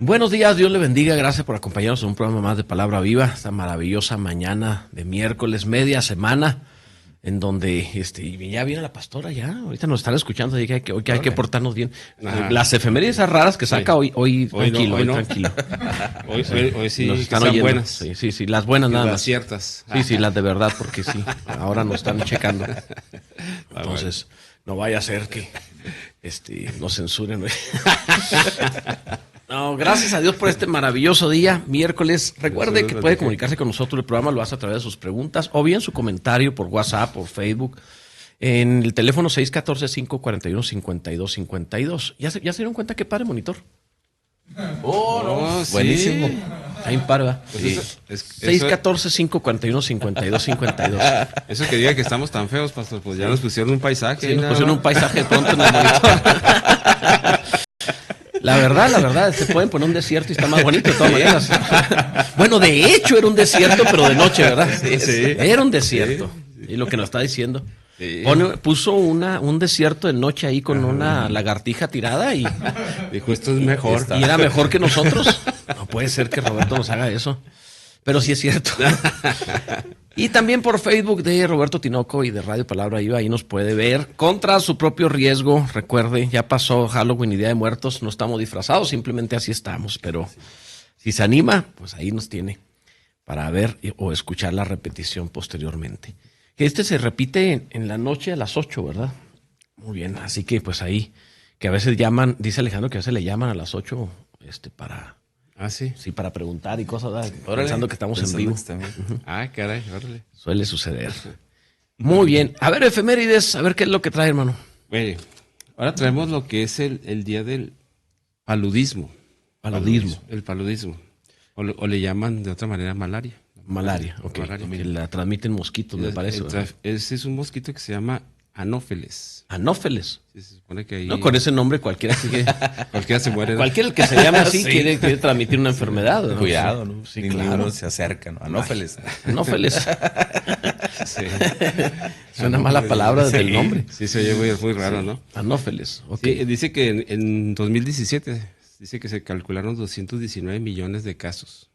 Buenos días, Dios le bendiga, gracias por acompañarnos en un programa más de Palabra Viva, esta maravillosa mañana de miércoles, media semana, en donde ya viene la pastora, ya, ahorita nos están escuchando, y que hay que portarnos bien. Las efemérides raras que saca hoy tranquilo, hoy tranquilo. Hoy sí, nos están oyendo. Buenas. Sí, las buenas nada más. Las ciertas. Sí, las de verdad, porque sí, ahora nos están checando. Entonces, no vaya a ser que nos censuren. No, gracias a Dios por este maravilloso día, miércoles. Recuerde que puede comunicarse con nosotros, el programa lo hace a través de sus preguntas o bien su comentario por WhatsApp, por Facebook, en el teléfono 614-541-5252. ¿Ya se dieron cuenta qué padre monitor? Sí. Buenísimo. Ahí para. Sí. 614-541-5252. Eso que diga que estamos tan feos, pastor, pues ya nos pusieron un paisaje. Sí, nos pusieron un paisaje de pronto en el monitor. La verdad, se pueden poner un desierto y está más bonito de todas maneras. Bueno, de hecho era un desierto, pero de noche, ¿verdad? Sí. Era un desierto. Sí. Y lo que nos está diciendo. Sí. Puso un desierto de noche ahí con una lagartija tirada y dijo, esto es mejor. Y era mejor que nosotros. No puede ser que Roberto nos haga eso. Pero sí es cierto. Y también por Facebook de Roberto Tinoco y de Radio Palabra Viva, ahí nos puede ver contra su propio riesgo. Recuerde, ya pasó Halloween y Día de Muertos, no estamos disfrazados, simplemente así estamos. Pero si se anima, pues ahí nos tiene para ver o escuchar la repetición posteriormente. Se repite en la noche a las 8, ¿verdad? Muy bien, así que pues ahí, que a veces llaman, dice Alejandro que a veces le llaman a las 8 para... Ah, sí. Sí, para preguntar y cosas, pensando que estamos en vivo. Ah, caray, órale. Suele suceder. Muy bien. A ver, efemérides, a ver qué es lo que trae, hermano. Bueno, ahora traemos lo que es el día del paludismo. Paludismo. El paludismo. O le llaman de otra manera malaria. Malaria, ok. Malaria. Que la transmiten mosquitos, me parece. Ese es un mosquito que se llama Anófeles. ¿Anófeles? Sí, se supone que ahí... No, con ese nombre cualquiera se muere. Cualquiera que se llame así quiere transmitir una enfermedad, ¿no? Cuidado, ¿no? Sí, claro. Se acerca, ¿no? Anófeles. Anófeles. Sí. Suena más la palabra del nombre. Sí, se oye muy raro, ¿no? Anófeles, ok. Sí, dice que en 2017, dice que se calcularon 219 millones de casos.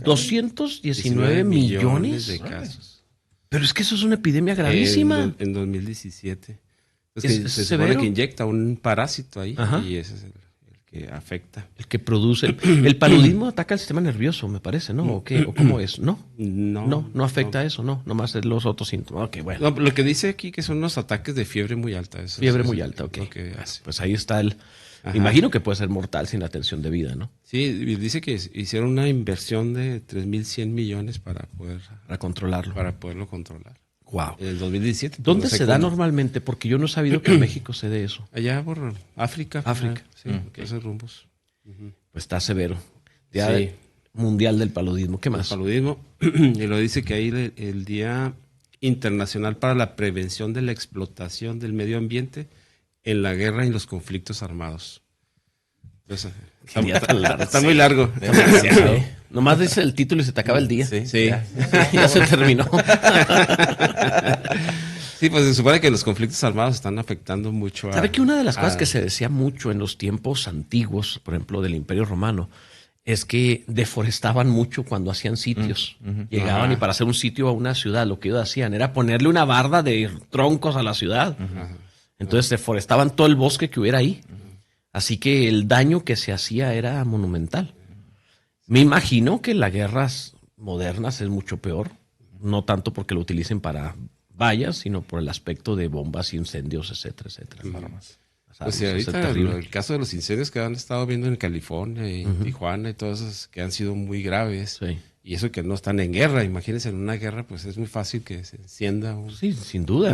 219 millones de casos. Pero es que eso es una epidemia gravísima. En 2017. Se supone que inyecta un parásito ahí. Ajá. Y ese es el que afecta. El que produce. El paludismo ataca el sistema nervioso, me parece, ¿no? ¿O qué? ¿O cómo es? ¿No? No afecta a eso, ¿no. Nomás es los otros síntomas. Ok, bueno. No, lo que dice aquí que son unos ataques de fiebre muy alta. Fiebre muy alta, ok. Pues ahí está el... Ajá. Imagino que puede ser mortal sin atención debida, ¿no? Sí, dice que hicieron una inversión de 3.100 millones para controlarlo. Para poderlo controlar. Wow. En el 2017. ¿Dónde se da normalmente? Porque yo no he sabido que en México se dé eso. Allá por África. Sí, okay. Esos rumbos. Pues está severo. Día Mundial del Paludismo. ¿Qué más? El paludismo. Y lo dice que ahí el Día Internacional para la Prevención de la Explotación del Medio Ambiente en la guerra y los conflictos armados. Está muy largo. Nomás dice el título y se te acaba el día. Sí. Ya se terminó. Sí, pues se supone que los conflictos armados están afectando mucho ¿Sabe que una de las cosas que se decía mucho en los tiempos antiguos, por ejemplo, del Imperio Romano, es que deforestaban mucho cuando hacían sitios? Llegaban y para hacer un sitio a una ciudad, lo que ellos hacían era ponerle una barda de troncos a la ciudad. Entonces deforestaban todo el bosque que hubiera ahí. Así que el daño que se hacía era monumental. Me imagino que en las guerras modernas es mucho peor. No tanto porque lo utilicen para vallas, sino por el aspecto de bombas, incendios, etcétera, etcétera. Pues sí, ahorita el caso de los incendios que han estado viendo en California y Tijuana y todos esos que han sido muy graves. Sí. Y eso que no están en guerra. Imagínense, en una guerra pues es muy fácil que se encienda sí, sin duda,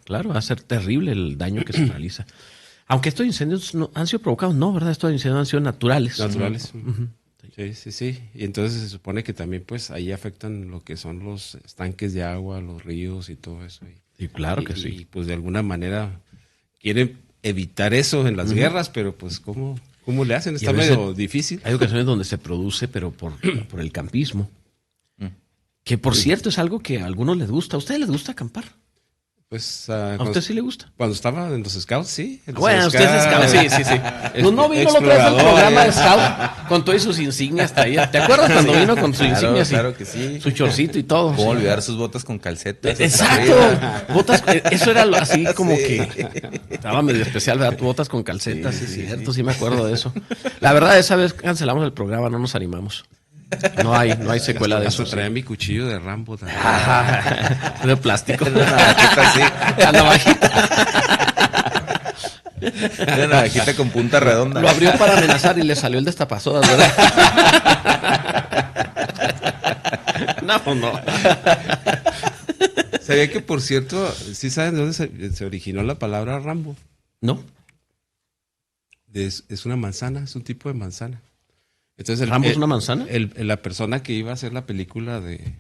claro, va a ser terrible el daño que se realiza. Aunque estos incendios no han sido provocados, no, ¿verdad? Estos incendios han sido naturales. Naturales. Sí. Y entonces se supone que también pues ahí afectan lo que son los estanques de agua, los ríos y todo eso. Y claro que sí. Y pues de alguna manera quieren evitar eso en las guerras, pero pues ¿cómo le hacen? Está medio difícil. Hay ocasiones donde se produce, pero por el campismo. Que por cierto es algo que a algunos les gusta. ¿A ustedes les gusta acampar? Pues, ¿A usted sí le gusta? Cuando estaba en los Scouts, sí. Bueno, usted es Scout, sí. No vino lo traes al programa de Scout con todas sus insignias traía. ¿Te acuerdas cuando vino con sus insignias? Claro que sí. Su chorcito y todo. ¿Cómo olvidar sus botas con calcetas? Exacto. Botas, eso era así como que estaba medio especial, ¿verdad? Botas con calcetas, sí, cierto, sí me acuerdo de eso. La verdad, esa vez cancelamos el programa, no nos animamos. No hay secuela de eso. Traía mi cuchillo de Rambo también. De plástico. Una navajita así. La navajita. Una navajita con punta redonda. Lo abrió para amenazar y le salió el destapazoras, ¿verdad? No. ¿Sabía que, por cierto, sí saben de dónde se originó la palabra Rambo? No. Es una manzana, es un tipo de manzana. Entonces, ¿Rambo es una manzana? La persona que iba a hacer la película de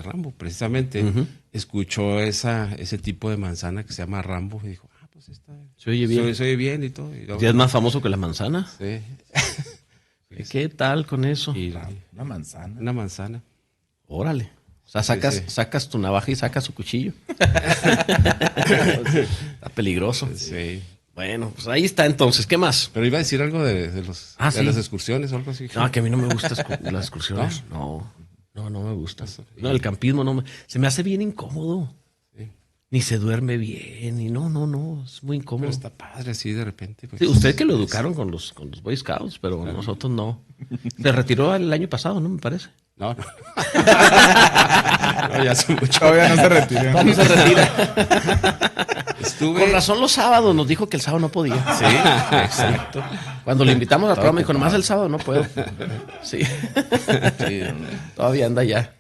Rambo, precisamente, escuchó ese tipo de manzana que se llama Rambo y dijo, pues se oye bien. Se oye bien y todo. ¿Y es más famoso que la manzana? Sí. ¿Qué tal con eso? Una manzana. Una manzana. Órale. O sea, sacas tu navaja y sacas su cuchillo. Está peligroso. Sí. Bueno, pues ahí está entonces. ¿Qué más? Pero iba a decir algo de las excursiones o algo así. No, que a mí no me gustan las excursiones. No me gusta. No, el campismo se me hace bien incómodo. Sí. Ni se duerme bien, y no, es muy incómodo. Pero está padre así de repente. Pues. Sí, usted que lo educaron con los Boy Scouts, pero nosotros no. Se retiró el año pasado, ¿no? Me parece. No. No, ya hace mucho. Todavía no se retira. No se retira. Con razón los sábados nos dijo que el sábado no podía. Sí, exacto. Cuando le invitamos al programa dijo, nomás el sábado no puedo. Sí. Todavía anda ya.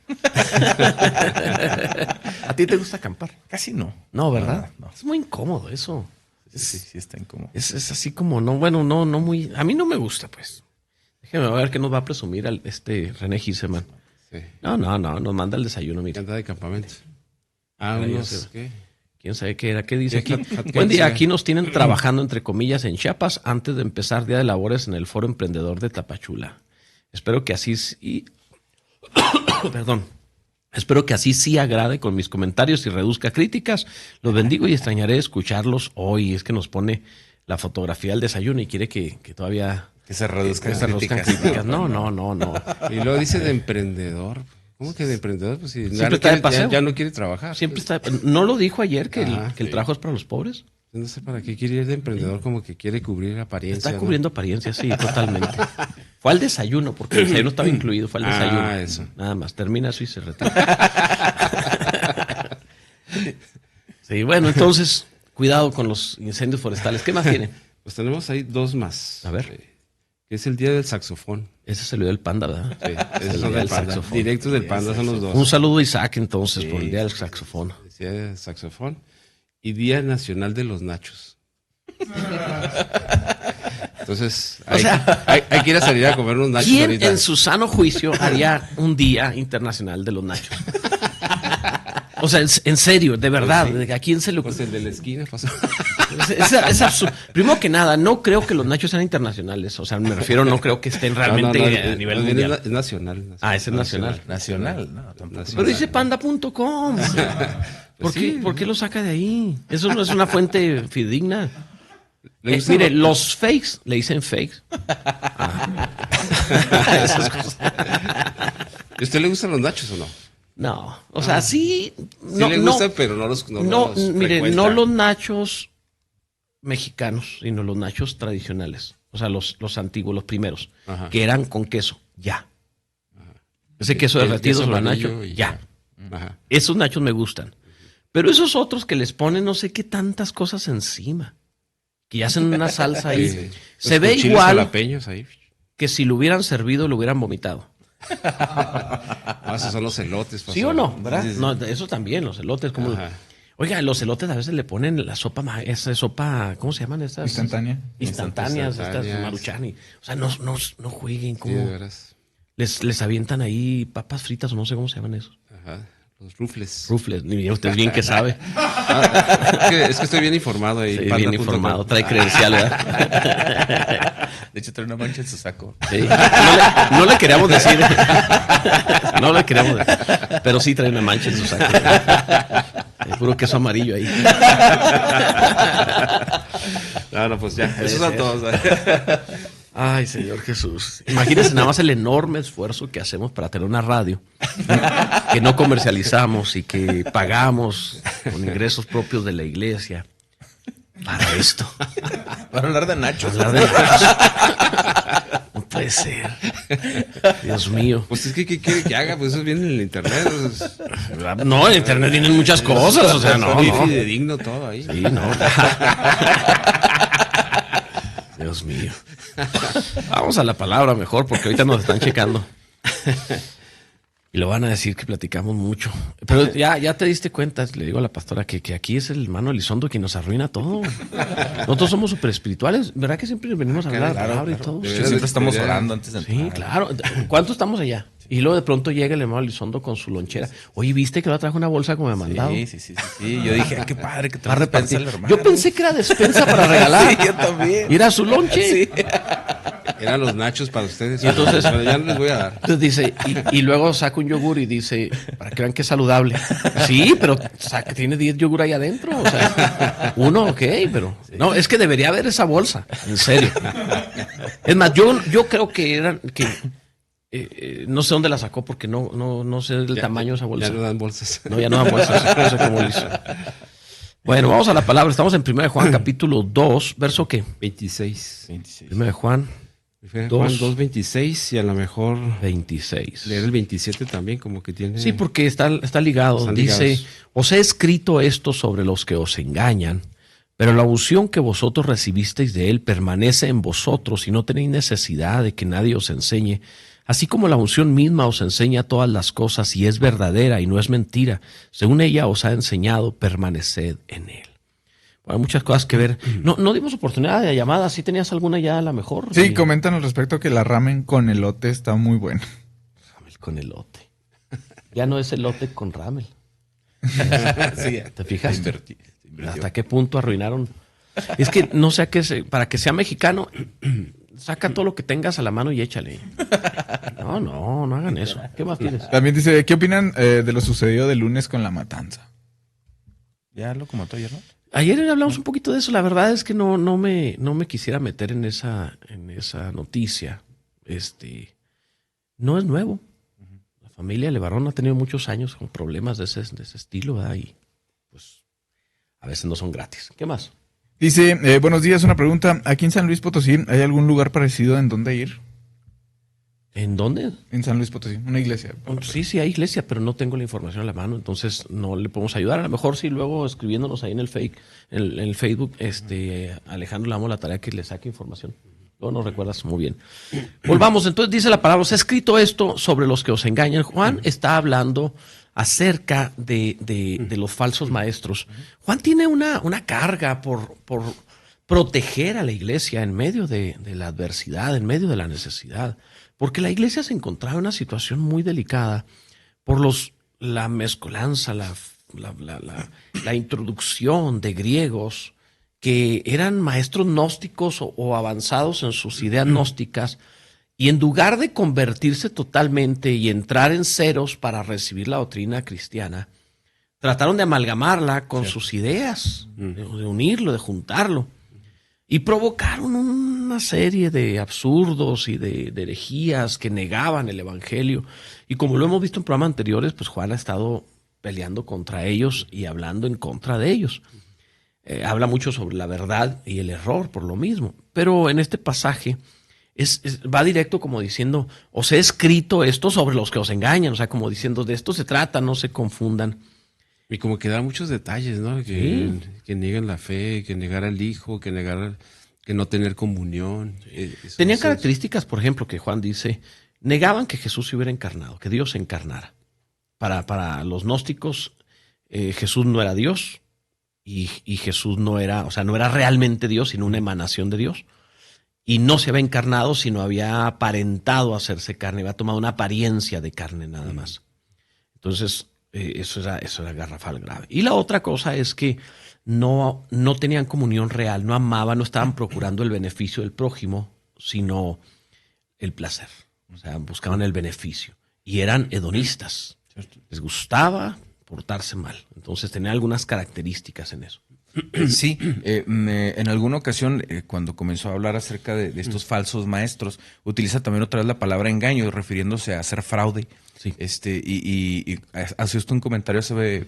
¿A ti te gusta acampar? Casi no. No, ¿verdad? No. Es muy incómodo eso. Sí, está incómodo. Es así como, no muy... A mí no me gusta, pues. Déjeme ver qué nos va a presumir René Giseman. Sí. No, nos manda el desayuno, mira. Anda de campamento. ¿Qué? ¿Quién sabe qué era? ¿Qué dice aquí? Buen día, aquí nos tienen trabajando, entre comillas, en Chiapas antes de empezar día de labores en el Foro Emprendedor de Tapachula. Espero que así Espero que así sí agrade con mis comentarios y reduzca críticas. Los bendigo y extrañaré escucharlos hoy. Es que nos pone la fotografía del desayuno y quiere que todavía... Que se reduzcan críticas. No. Y luego dice de emprendedor. ¿Cómo que de emprendedor? Pues si ya no quiere trabajar. Siempre está. ¿No lo dijo ayer que el trabajo es para los pobres? No sé para qué quiere ir de emprendedor, como que quiere cubrir apariencia. Está cubriendo apariencia, sí, totalmente. Fue al desayuno, porque el desayuno estaba incluido, fue al desayuno. Eso. Nada más, termina eso y se retira. Sí, bueno, entonces, cuidado con los incendios forestales. ¿Qué más tiene? Pues tenemos ahí dos más. A ver. Que es el día del saxofón. Ese se lo dio el Panda, ¿verdad? Sí, ese son del saxofón. Directos del Panda son los dos. Un saludo a Isaac entonces por el día del saxofón. Día del saxofón y Día Nacional de los Nachos. Entonces, hay que ir a salir a comer unos nachos. ¿Quién ahorita? en su sano juicio haría un Día Internacional de los Nachos? O sea, en serio, de verdad, sí. ¿A quién se le ocurre? Pues el de la esquina pasó. Es absurdo. Primero que nada, no creo que los nachos sean internacionales. O sea, me refiero, no creo que estén realmente a nivel mundial. Es nacional. Ese es nacional. Nacional, no, tampoco. Pero dice panda.com. ¿Por qué lo saca de ahí? Eso no es una fuente fidedigna. Mire, los fakes le dicen fakes. Esas cosas. ¿Y a usted le gustan los nachos o no? No, o sea, sí. No, le gusta, pero no los mire, no los nachos mexicanos, sino los nachos tradicionales. O sea, los antiguos, los primeros, que eran con queso, ya. Ese queso derretido sobre los nachos, ya. Esos nachos me gustan. Pero esos otros que les ponen no sé qué tantas cosas encima, que hacen una salsa ahí, sí. Se ve igual ahí. Que si lo hubieran servido, lo hubieran vomitado. Esos son los elotes. ¿Sí o no? ¿Verdad? Sí. No, eso también, los elotes. Como... Oiga, los elotes a veces le ponen la sopa, esa sopa, ¿cómo se llaman estas? Instantáneas, estas maruchani. O sea, no jueguen. ¿Cómo? Sí, les avientan ahí papas fritas o no sé cómo se llaman esos. Los rufles. Ni usted bien que sabe. Es que estoy bien informado ahí. Sí, bien informado, trae credencial, ¿verdad? De hecho, trae una mancha en su saco. Sí. No le queríamos decir. No le queríamos decir. Pero sí trae una mancha en su saco. Hay puro queso amarillo ahí. No, pues ya, esos son todos. Ay, Señor Jesús. Imagínense nada más el enorme esfuerzo que hacemos para tener una radio que no comercializamos y que pagamos con ingresos propios de la iglesia para esto. Para hablar de nachos. Hablar de nachos. No puede ser. Dios mío. Pues es que, ¿qué quiere que haga? Pues eso viene en el internet. No, en internet vienen muchas cosas. O sea, no. Muy fidedigno todo ahí. Sí, no. Dios mío. Vamos a la palabra mejor, porque ahorita nos están checando. Y lo van a decir que platicamos mucho. Pero ya te diste cuenta, le digo a la pastora, que aquí es el hermano Elizondo quien nos arruina todo. Nosotros somos súper espirituales. ¿Verdad que siempre venimos a hablar de la palabra y todo? Sí, siempre estamos orando antes de entrar. Sí, claro. ¿Cuánto estamos allá? Y luego de pronto llega el hermano Elizondo con su lonchera. Oye, ¿viste que ahora trajo una bolsa como me mandado? Sí. Yo dije, qué padre que te Va a repartir. el hermano. Yo pensé que era despensa para regalar. Sí, yo también. Y era su lonche. Sí. Eran los nachos para ustedes. Y entonces, pero ya no les voy a dar. Entonces dice, y luego saca un yogur y dice, para que vean que es saludable. Sí, pero tiene 10 yogur ahí adentro. O sea, uno, ok, pero... No, es que debería haber esa bolsa, en serio. Es más, yo creo que eran... no sé dónde la sacó porque no sé el tamaño de esa bolsa. Ya no dan bolsas. No, ya no dan bolsas. No sé cómo lo hizo. Bueno, vamos a la palabra. Estamos en 1 de Juan, capítulo 2, verso ¿qué? 26. 1 de Juan. Juan 2.26 y a lo mejor 26. leer el 27 también como que tiene... Sí, porque está ligado. Están Dice, ligados. os he escrito esto sobre los que os engañan, pero la unción que vosotros recibisteis de él permanece en vosotros y no tenéis necesidad de que nadie os enseñe, así como la unción misma os enseña todas las cosas y es verdadera y no es mentira. Según ella os ha enseñado, permaneced en él. Hay muchas cosas que ver. No dimos oportunidad de llamada. ¿Sí tenías alguna ya a la mejor? Sí, comentan al respecto que la ramen con elote está muy buena. Ramen con elote. Ya no es elote con ramen. Sí, ¿Te fijas? invirtió. ¿Hasta qué punto arruinaron? Es que no sé a qué para que sea mexicano, saca todo lo que tengas a la mano y échale. No hagan eso. ¿Qué más tienes? También dice, ¿qué opinan de lo sucedido del lunes con la matanza? Ya lo comentó ayer, ¿no? Ayer hablamos un poquito de eso. La verdad es que no me quisiera meter en esa noticia. No es nuevo. La familia Levarón ha tenido muchos años con problemas de ese estilo, ¿verdad? Y pues a veces no son gratis. ¿Qué más? Dice, buenos días, una pregunta. Aquí en San Luis Potosí, ¿hay algún lugar parecido en donde ir? ¿En dónde? En San Luis Potosí, una iglesia. Sí, hay iglesia, pero no tengo la información a la mano, entonces no le podemos ayudar. A lo mejor sí, luego escribiéndonos ahí en el Facebook, Alejandro le damos la tarea que le saque información. Luego nos recuerdas muy bien. Volvamos, entonces dice la palabra, os he escrito esto sobre los que os engañan. Juan está hablando acerca de los falsos maestros. Juan tiene una carga por proteger a la iglesia en medio de la adversidad, en medio de la necesidad. Porque la iglesia se encontraba en una situación muy delicada por la mezcolanza, la introducción de griegos que eran maestros gnósticos o avanzados en sus ideas gnósticas, y en lugar de convertirse totalmente y entrar en ceros para recibir la doctrina cristiana, trataron de amalgamarla con sus ideas, de unirlo, de juntarlo. Y provocaron una serie de absurdos y de herejías que negaban el evangelio. Y como lo hemos visto en programas anteriores, pues Juan ha estado peleando contra ellos y hablando en contra de ellos. Habla mucho sobre la verdad y el error por lo mismo. Pero en este pasaje va directo como diciendo, os he escrito esto sobre los que os engañan. O sea, como diciendo, de esto se trata, no se confundan. Y como que da muchos detalles, ¿no? Que niegan la fe, que negar al Hijo, que no tener comunión. Tenían características, por ejemplo, que Juan dice, negaban que Jesús se hubiera encarnado, que Dios se encarnara. Para los gnósticos, Jesús no era Dios y Jesús no era realmente Dios, sino una emanación de Dios. Y no se había encarnado, sino había aparentado hacerse carne, había tomado una apariencia de carne nada más. Entonces, eso era garrafal grave. Y la otra cosa es que no tenían comunión real, no amaban, no estaban procurando el beneficio del prójimo, sino el placer. O sea, buscaban el beneficio. Y eran hedonistas. Les gustaba portarse mal. Entonces tenía algunas características en eso. Sí, en alguna ocasión, cuando comenzó a hablar acerca de estos falsos maestros, utiliza también otra vez la palabra engaño, refiriéndose a hacer fraude. Sí. Y hace usted un comentario hace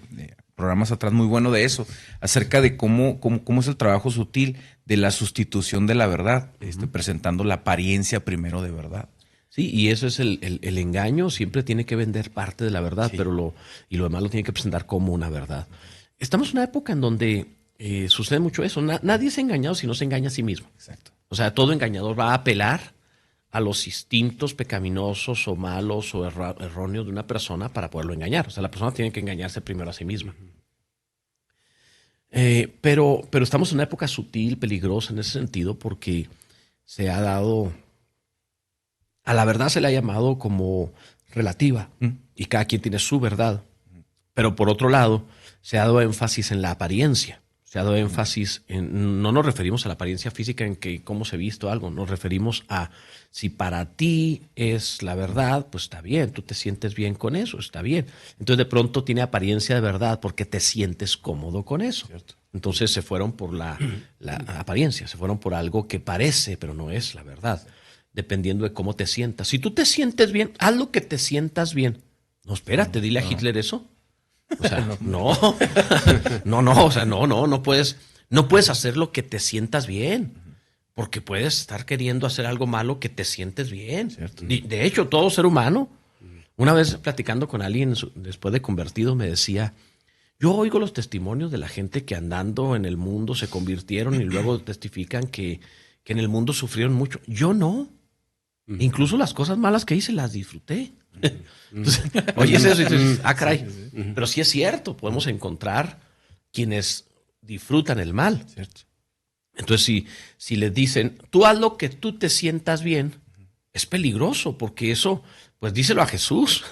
programas atrás muy bueno de eso, acerca de cómo es el trabajo sutil de la sustitución de la verdad, presentando la apariencia primero de verdad. Sí, y eso es el engaño, siempre tiene que vender parte de la verdad, Sí. pero lo demás lo tiene que presentar como una verdad. Estamos en una época en donde sucede mucho eso. Nadie es engañado si no se engaña a sí mismo. Exacto. O sea, todo engañador va a apelar a los instintos pecaminosos o malos o erróneos de una persona para poderlo engañar. O sea, la persona tiene que engañarse primero a sí misma. Pero estamos en una época sutil, peligrosa en ese sentido, porque se ha dado, a la verdad se le ha llamado como relativa, y cada quien tiene su verdad. Pero por otro lado, se ha dado énfasis en la apariencia. Se ha dado énfasis en, no nos referimos a la apariencia física en que cómo se viste o algo, nos referimos a si para ti es la verdad, pues está bien, tú te sientes bien con eso, está bien. Entonces de pronto tiene apariencia de verdad porque te sientes cómodo con eso. Cierto. Entonces se fueron por la apariencia, se fueron por algo que parece, pero no es la verdad, dependiendo de cómo te sientas. Si tú te sientes bien, haz lo que te sientas bien. No, espérate, dile a Hitler eso. O sea, no, o sea, no puedes hacer lo que te sientas bien, porque puedes estar queriendo hacer algo malo que te sientes bien. De hecho, todo ser humano, una vez platicando con alguien después de convertido, me decía, yo oigo los testimonios de la gente que andando en el mundo se convirtieron y luego testifican que en el mundo sufrieron mucho. Yo no. Incluso las cosas malas que hice las disfruté. Entonces, oyes eso y dices, caray. Pero sí es cierto, podemos encontrar quienes disfrutan el mal. Cierto. Entonces, si les dicen, tú haz lo que tú te sientas bien, es peligroso, porque eso, pues díselo a Jesús.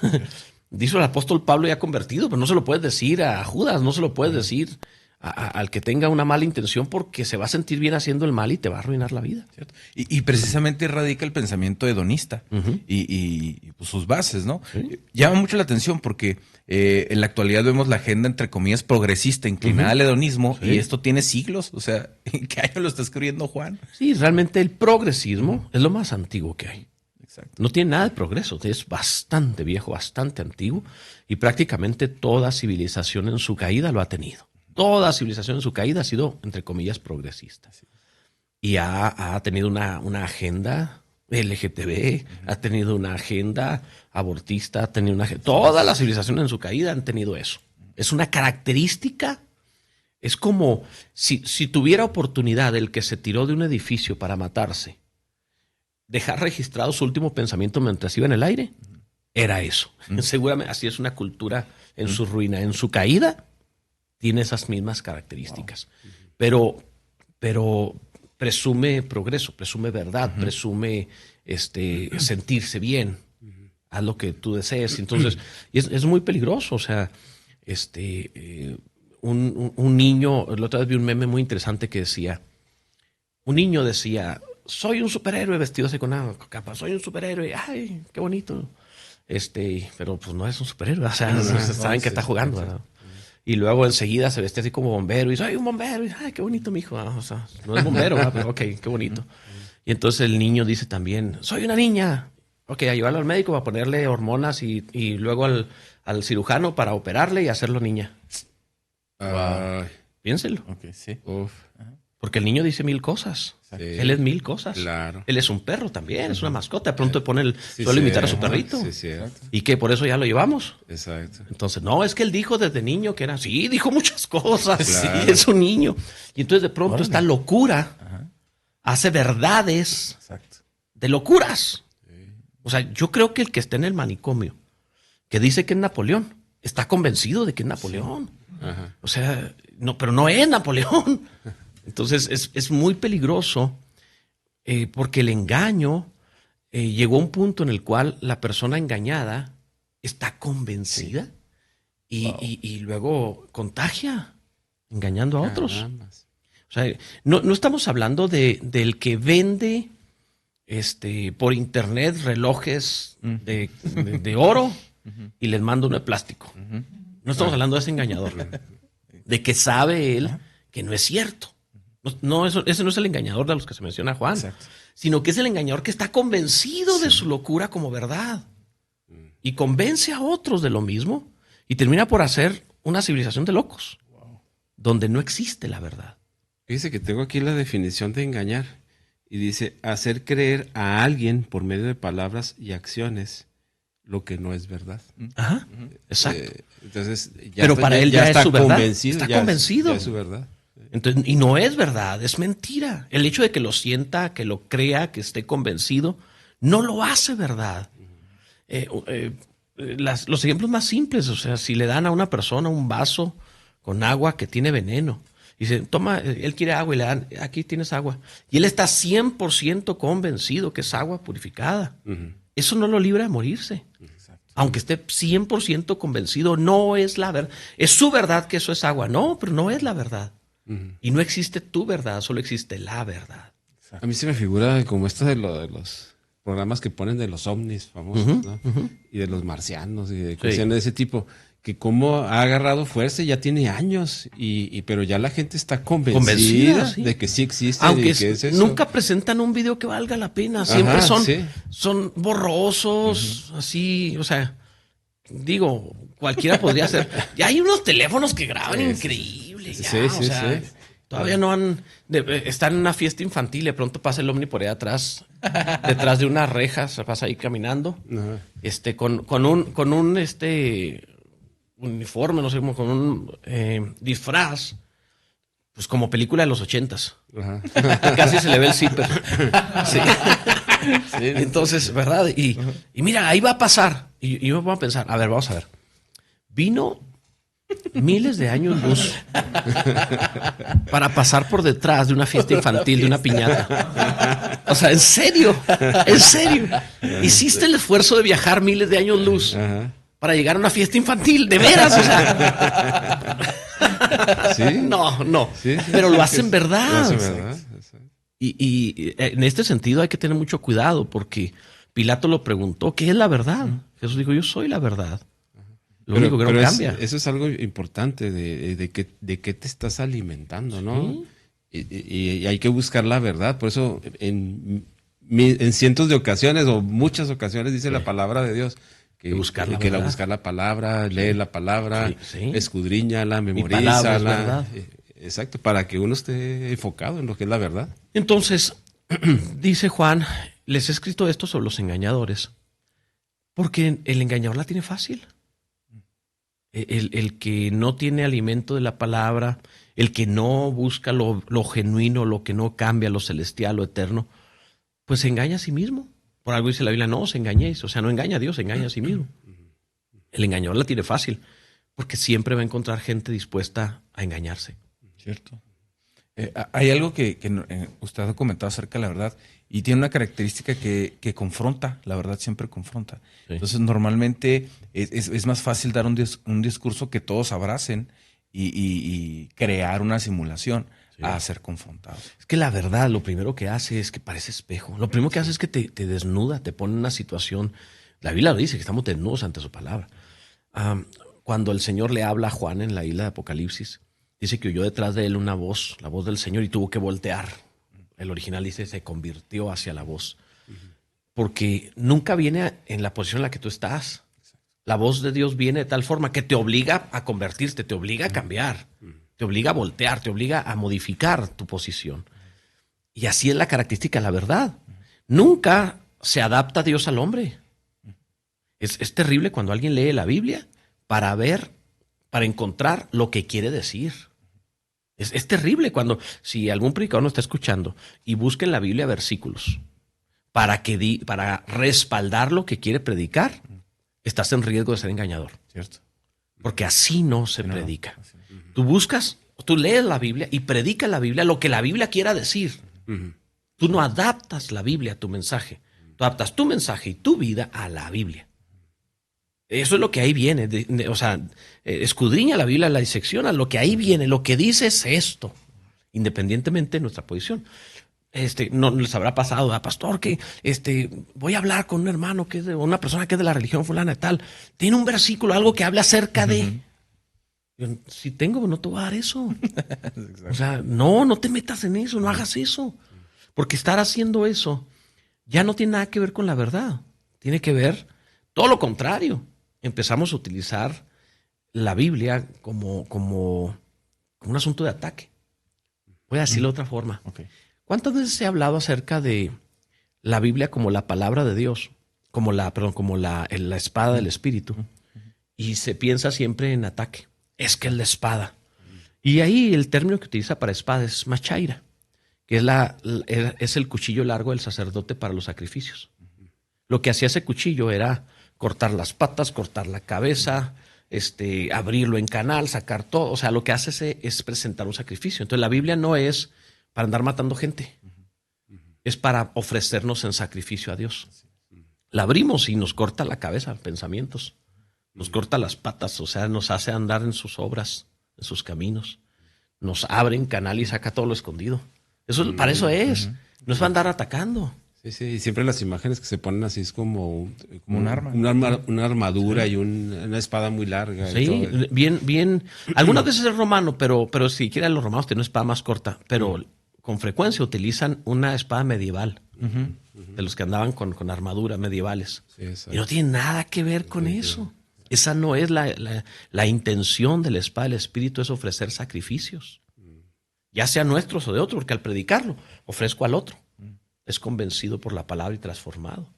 Díselo al apóstol Pablo ya convertido, pero no se lo puedes decir a Judas, no se lo puedes decir al que tenga una mala intención, porque se va a sentir bien haciendo el mal y te va a arruinar la vida. ¿Cierto? Y precisamente radica el pensamiento hedonista y pues sus bases, ¿no? Sí. Llama mucho la atención porque en la actualidad vemos la agenda, entre comillas, progresista, inclinada al hedonismo, Sí. y esto tiene siglos. O sea, ¿en qué año lo está escribiendo Juan? Sí, realmente el progresismo es lo más antiguo que hay. Exacto. No tiene nada de progreso, es bastante viejo, bastante antiguo, y prácticamente toda civilización en su caída lo ha tenido. Toda civilización en su caída ha sido, entre comillas, progresista. Y ha tenido una agenda LGTB, ha tenido una agenda abortista, ha tenido una agenda. Toda la civilización en su caída han tenido eso. Es una característica. Es como si tuviera oportunidad el que se tiró de un edificio para matarse, dejar registrado su último pensamiento mientras iba en el aire, era eso. Seguramente así es una cultura en su ruina. En su caída tiene esas mismas características. Pero presume progreso, presume verdad, presume sentirse bien. Haz lo que tú desees. Entonces, es muy peligroso. O sea, un niño, la otra vez vi un meme muy interesante que decía, un niño decía, soy un superhéroe vestido así con una capa, soy un superhéroe, ay, qué bonito. Pero pues no es un superhéroe, o sea, saben que está jugando, ¿verdad? Y luego enseguida se veste así como bombero y soy un bombero, y ay, qué bonito mi hijo, o sea, no es bombero, pero ok, qué bonito. Y entonces el niño dice también, soy una niña, ok, a llevarlo al médico para ponerle hormonas y luego al cirujano para operarle y hacerlo niña. Ay, Piénselo. Ok, sí. uf, Porque el niño dice 1000 cosas. sí, Él es 1000 cosas. claro. Él es un perro también, es una mascota. De pronto Sí, suele imitar a su cierto, perrito. Sí, cierto. Y que por eso ya lo llevamos. Exacto. Entonces, no, es que él dijo desde niño que era así, dijo muchas cosas. Claro. Sí, es un niño. Y entonces de pronto esta locura hace verdades Exacto. de locuras. O sea, yo creo que el que está en el manicomio, que dice que es Napoleón, está convencido de que es Napoleón. Ajá. O sea, no, pero no es Napoleón. Entonces es muy peligroso porque el engaño llegó a un punto en el cual la persona engañada está convencida y luego contagia engañando a otros. Carambas. O sea, no estamos hablando del que vende por internet relojes de oro y les manda uno de plástico. No estamos hablando de ese engañador. De que sabe él que no es cierto. No, ese no es el engañador de los que se menciona Juan. Exacto. Sino que es el engañador que está convencido de su locura como verdad. Y convence a otros de lo mismo. Y termina por hacer una civilización de locos. Donde no existe la verdad. Fíjese que tengo aquí la definición de engañar. Y dice, hacer creer a alguien por medio de palabras y acciones lo que no es verdad. Ajá, exacto. Entonces, Pero para él ya es su verdad. Convencido, está convencido. Ya es su verdad. Entonces, y no es verdad, es mentira. El hecho de que lo sienta, que lo crea, que esté convencido, no lo hace verdad. Los ejemplos más simples, o sea, si le dan a una persona un vaso con agua que tiene veneno, y dice, toma, él quiere agua y le dan, aquí tienes agua. Y él está 100% convencido que es agua purificada. Eso no lo libra de morirse. Aunque esté 100% convencido, no es la verdad. Es su verdad que eso es agua. No, pero no es la verdad. Y no existe tu verdad, solo existe la verdad. A mí se me figura como esto de los programas que ponen de los ovnis famosos, ¿no? Y de los marcianos y de cuestiones de ese tipo. Que como ha agarrado fuerza y ya tiene años, pero ya la gente está convencida sí. de que sí existe. Aunque y que es eso. nunca presentan un video que valga la pena. Siempre son borrosos, así, o sea, digo, cualquiera podría hacer. Ya hay unos teléfonos que graban increíbles. Todavía no han... están en una fiesta infantil, de pronto pasa el ovni por ahí atrás, detrás de una reja, se pasa ahí caminando, con un uniforme, no sé, como con un disfraz, pues como película de los 80s. Casi se le ve el zipper. Sí. Entonces, ¿verdad? Y mira, ahí va a pasar. Y yo me voy a pensar, a ver, vamos a ver. Vino miles de años luz para pasar por detrás de una fiesta infantil, de una piñata. O sea, en serio. Hiciste el esfuerzo de viajar miles de años luz para llegar a una fiesta infantil, de veras, o sea. ¿Sí? No. Sí. Pero lo hacen verdad. Lo hacen verdad. Y en este sentido hay que tener mucho cuidado, porque Pilato lo preguntó, ¿qué es la verdad? Jesús dijo, yo soy la verdad. Lo único que no cambia. Eso es algo importante de qué te estás alimentando, ¿no? ¿Sí? Y hay que buscar la verdad. Por eso en cientos de ocasiones o muchas ocasiones dice la palabra de Dios que buscar la palabra, lee la palabra, escudriñala, memorízala. Exacto, para que uno esté enfocado en lo que es la verdad. Entonces, dice Juan, les he escrito esto sobre los engañadores, porque el engañador la tiene fácil. El que no tiene alimento de la palabra, el que no busca lo genuino, lo que no cambia, lo celestial, lo eterno, pues se engaña a sí mismo. Por algo dice la Biblia, no os engañéis. O sea, no engaña a Dios, se engaña a sí mismo. El engañador la tiene fácil, porque siempre va a encontrar gente dispuesta a engañarse. Cierto. Hay algo que usted ha comentado acerca de la verdad y tiene una característica que confronta, la verdad siempre confronta. Sí. Entonces normalmente es más fácil dar un discurso que todos abracen y crear una simulación a ser confrontados. Es que la verdad lo primero que hace es que parece espejo. Lo primero que hace es que te desnuda, te pone en una situación. La Biblia lo dice, que estamos desnudos ante su palabra. Cuando el Señor le habla a Juan en la isla de Apocalipsis, dice que oyó detrás de él una voz, la voz del Señor, y tuvo que voltear. El original dice, se convirtió hacia la voz. Porque nunca viene en la posición en la que tú estás. La voz de Dios viene de tal forma que te obliga a convertirte, te obliga a cambiar, te obliga a voltear, te obliga a modificar tu posición. Y así es la característica de la verdad. Nunca se adapta Dios al hombre. Es terrible cuando alguien lee la Biblia para encontrar lo que quiere decir. Es terrible si algún predicador nos está escuchando y busca en la Biblia versículos para respaldar lo que quiere predicar, estás en riesgo de ser engañador. Cierto. Porque así no se predica. Tú lees la Biblia y predicas la Biblia, lo que la Biblia quiera decir. Tú no adaptas la Biblia a tu mensaje. Tú adaptas tu mensaje y tu vida a la Biblia. Eso es lo que ahí viene. Escudriña la Biblia, la disecciona. Lo que ahí viene, lo que dice es esto, independientemente de nuestra posición. No les habrá pasado, pastor, que voy a hablar con un hermano que es una persona que es de la religión fulana y tal. Tiene un versículo, algo que habla acerca de. Yo, si tengo, no te voy a dar eso. O sea, no te metas en eso, no hagas eso. Porque estar haciendo eso ya no tiene nada que ver con la verdad. Tiene que ver todo lo contrario. Empezamos a utilizar la Biblia como un asunto de ataque. Voy a decirlo de otra forma. Ok. ¿Cuántas veces se ha hablado acerca de la Biblia como la palabra de Dios? Como la espada del Espíritu. Y se piensa siempre en ataque. Es que es la espada. Y ahí el término que utiliza para espada es machaira, que es el cuchillo largo del sacerdote para los sacrificios. Lo que hacía ese cuchillo era cortar las patas, cortar la cabeza, abrirlo en canal, sacar todo. O sea, lo que hace es presentar un sacrificio. Entonces la Biblia no es para andar matando gente. Es para ofrecernos en sacrificio a Dios. La abrimos y nos corta la cabeza, pensamientos. Nos corta las patas, o sea, nos hace andar en sus obras, en sus caminos. Nos abre en canal y saca todo lo escondido. Para eso es. No es para andar atacando. Sí, y siempre las imágenes que se ponen así es como un arma. Una armadura y una espada muy larga. Sí, bien. Algunas veces es romano, pero si quieren los romanos tienen una espada más corta, pero con frecuencia utilizan una espada medieval, de los que andaban con armadura medievales. Sí, y no tiene nada que ver con eso. Esa no es la intención de la espada del Espíritu, es ofrecer sacrificios, ya sean nuestros o de otro, porque al predicarlo ofrezco al otro. Es convencido por la palabra y transformado.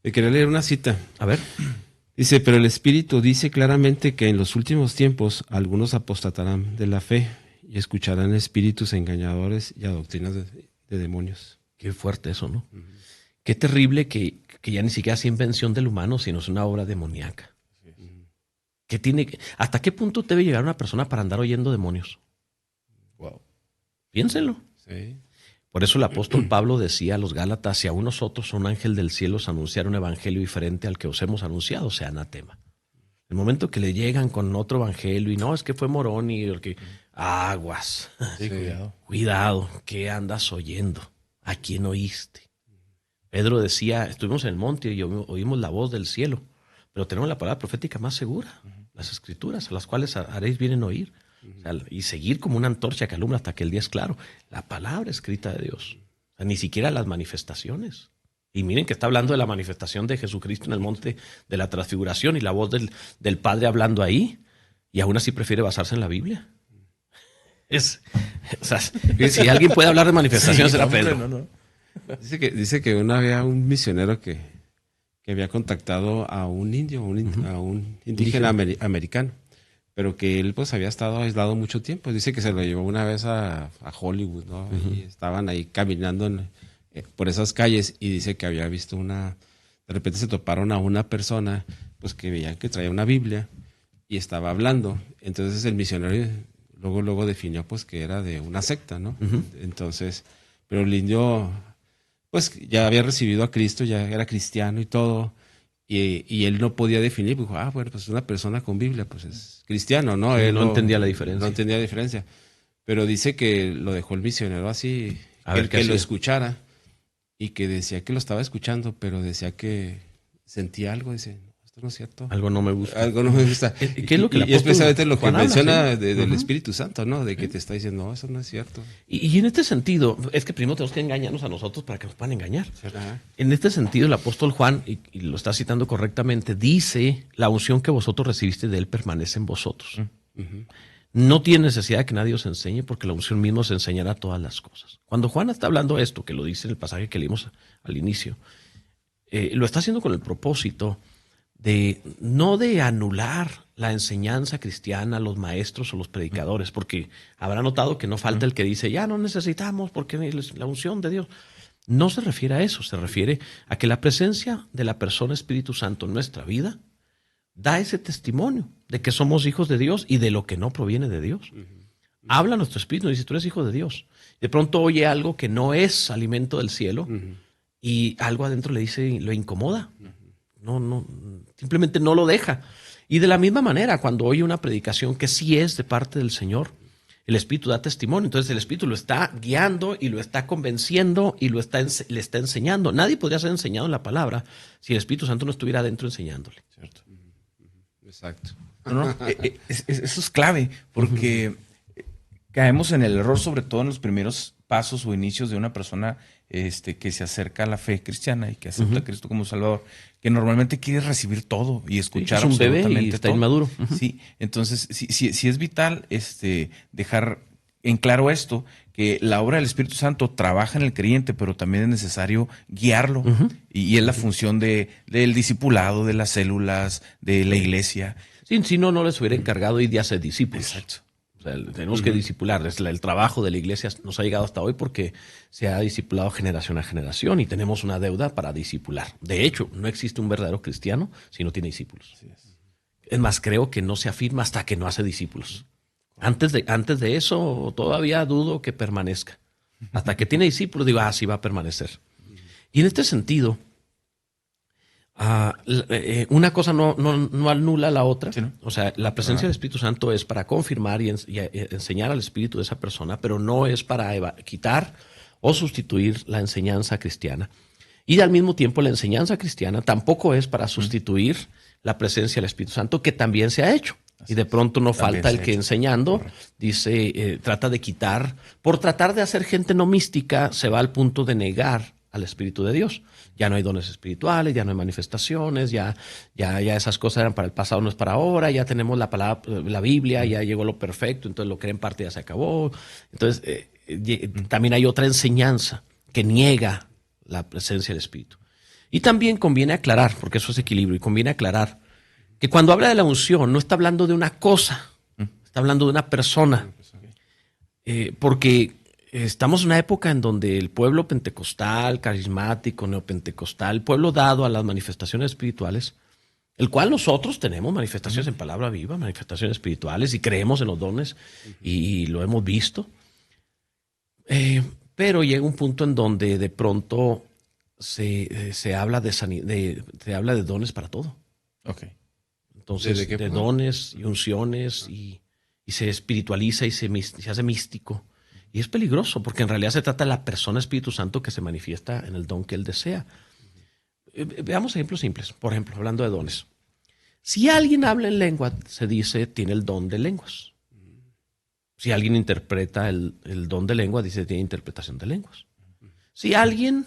Quería leer una cita. A ver. Dice, pero el Espíritu dice claramente que en los últimos tiempos algunos apostatarán de la fe y escucharán espíritus engañadores y a doctrinas de demonios. Qué fuerte eso, ¿no? Qué terrible que ya ni siquiera es invención del humano, sino es una obra demoníaca. ¿Hasta qué punto debe llegar una persona para andar oyendo demonios? Wow. Piénsenlo. Sí. Por eso el apóstol Pablo decía a los Gálatas, si a nosotros un ángel del cielo os anunciara un evangelio diferente al que os hemos anunciado, sea anatema. El momento que le llegan con otro evangelio y no, es que fue Morón y el que... Aguas. Sí, cuidado. Cuidado, ¿qué andas oyendo? ¿A quién oíste? Pedro decía, estuvimos en el monte y oímos la voz del cielo, pero tenemos la palabra profética más segura, las escrituras, a las cuales haréis bien en oír. O sea, y seguir como una antorcha que alumbra hasta que el día es claro. La palabra escrita de Dios. O sea, ni siquiera las manifestaciones. Y miren que está hablando de la manifestación de Jesucristo en el monte de la transfiguración y la voz del Padre hablando ahí. Y aún así prefiere basarse en la Biblia. O sea, si alguien puede hablar de manifestaciones, será Pedro. No. Dice que había un misionero que había contactado a un indio, a un indígena americano. Pero que él pues había estado aislado mucho tiempo. Dice que se lo llevó una vez a Hollywood, ¿no? Y estaban ahí caminando por esas calles y dice que había visto de repente se toparon a una persona pues que veían que traía una Biblia y estaba hablando. Entonces el misionero luego definió pues que era de una secta, ¿no? Entonces, pero el indio pues ya había recibido a Cristo, ya era cristiano y todo. Y él no podía definir, pues, bueno, pues una persona con Biblia, pues es cristiano, ¿no? Él no entendía la diferencia. No entendía la diferencia. Pero dice que lo dejó el misionero así, que lo escuchara, y que decía que lo estaba escuchando, pero decía que sentía algo, dice, esto no es cierto. Algo no me gusta. Algo no me gusta. ¿Qué es lo que y es precisamente lo que Juan menciona habla, ¿sí? del Espíritu Santo, ¿no? De que te está diciendo, no, eso no es cierto. Y en este sentido, es que primero tenemos que engañarnos a nosotros para que nos puedan engañar. Ajá. En este sentido, el apóstol Juan, y lo está citando correctamente, dice, la unción que vosotros recibiste de él permanece en vosotros. No tiene necesidad de que nadie os enseñe, porque la unción misma os enseñará todas las cosas. Cuando Juan está hablando esto, que lo dice en el pasaje que leímos al inicio, lo está haciendo con el propósito no de anular la enseñanza cristiana, los maestros o los predicadores, porque habrá notado que no falta el que dice, ya no necesitamos porque la unción de Dios. No se refiere a eso, se refiere a que la presencia de la persona Espíritu Santo en nuestra vida da ese testimonio de que somos hijos de Dios y de lo que no proviene de Dios. Habla nuestro espíritu y dice, tú eres hijo de Dios. De pronto oye algo que no es alimento del cielo y algo adentro le dice, lo incomoda. No, simplemente no lo deja. Y de la misma manera, cuando oye una predicación que sí es de parte del Señor, el Espíritu da testimonio. Entonces el Espíritu lo está guiando y lo está convenciendo y le está enseñando. Nadie podría ser enseñado en la palabra si el Espíritu Santo no estuviera adentro enseñándole. Cierto. Exacto. Eso es clave, porque caemos en el error, sobre todo en los primeros pasos o inicios de una persona que se acerca a la fe cristiana y que acepta a Cristo como Salvador, que normalmente quiere recibir todo y escuchar es un bebé absolutamente y está todo. inmaduro. Sí, entonces sí es vital dejar en claro esto, que la obra del Espíritu Santo trabaja en el creyente, pero también es necesario guiarlo. Y es la función del discipulado, de las células, de la iglesia. Sí, si no, no les hubiera encargado ir de hacer discípulos. Exacto. O sea, tenemos que discipular. El trabajo de la iglesia nos ha llegado hasta hoy porque se ha discipulado generación a generación y tenemos una deuda para discipular. De hecho, no existe un verdadero cristiano si no tiene discípulos. Es más, creo que no se afirma hasta que no hace discípulos. Antes de eso, todavía dudo que permanezca. Hasta que tiene discípulos, digo, sí va a permanecer. Y en este sentido, una cosa no anula la otra. Sí, ¿no? O sea, la presencia del Espíritu Santo es para confirmar y enseñar al espíritu de esa persona, pero no es para quitar o sustituir la enseñanza cristiana. Y al mismo tiempo, la enseñanza cristiana tampoco es para sustituir la presencia del Espíritu Santo, que también se ha hecho. Y de pronto no falta el que enseñando dice, trata de quitar, por tratar de hacer gente no mística, se va al punto de negar al Espíritu de Dios. Ya no hay dones espirituales, ya no hay manifestaciones, ya esas cosas eran para el pasado, no es para ahora, ya tenemos la palabra, la Biblia, ya llegó lo perfecto, entonces lo que era en parte ya se acabó. Entonces, también hay otra enseñanza que niega la presencia del Espíritu. Y también conviene aclarar, porque eso es equilibrio, y conviene aclarar que cuando habla de la unción no está hablando de una cosa, está hablando de una persona. Porque estamos en una época en donde el pueblo pentecostal, carismático, neopentecostal, el pueblo dado a las manifestaciones espirituales, el cual nosotros tenemos manifestaciones en palabra viva, manifestaciones espirituales y creemos en los dones y lo hemos visto. Pero llega un punto en donde de pronto se habla se habla de dones para todo. Ok. Entonces, de dones y unciones y se espiritualiza y se hace místico. Y es peligroso porque en realidad se trata de la persona Espíritu Santo que se manifiesta en el don que él desea. Veamos ejemplos simples. Por ejemplo, hablando de dones. Si alguien habla en lengua, se dice tiene el don de lenguas. Si alguien interpreta el don de lengua, dice tiene interpretación de lenguas. Si alguien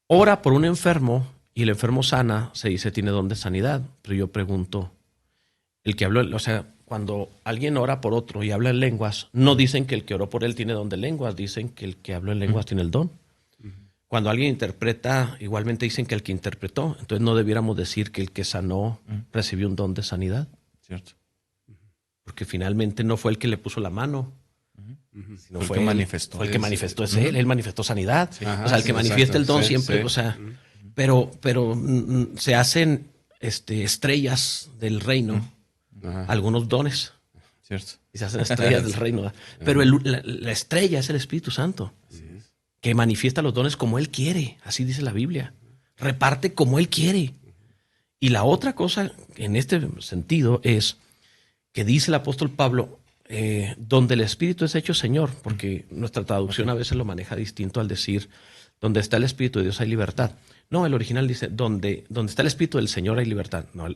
ora por un enfermo y el enfermo sana, se dice tiene don de sanidad. Pero yo pregunto, el que habló, o sea, cuando alguien ora por otro y habla en lenguas, no dicen que el que oró por él tiene don de lenguas, dicen que el que habló en lenguas tiene el don. Cuando alguien interpreta, igualmente dicen que el que interpretó. Entonces no debiéramos decir que el que sanó recibió un don de sanidad. Cierto. Porque finalmente no fue el que le puso la mano, sino fue el que manifestó. Fue el que manifestó, es él manifestó sanidad. Sí. O sea, el que manifiesta el don siempre, o sea, pero se hacen estrellas del reino, algunos dones. Cierto. Y se hacen estrellas del reino. Pero la estrella es el Espíritu Santo, que manifiesta los dones como él quiere, así dice la Biblia. Reparte como él quiere. Y la otra cosa en este sentido es que dice el apóstol Pablo, donde el Espíritu es hecho Señor, porque nuestra traducción a veces lo maneja distinto al decir, donde está el Espíritu de Dios hay libertad. No, el original dice, donde está el Espíritu del Señor hay libertad. No,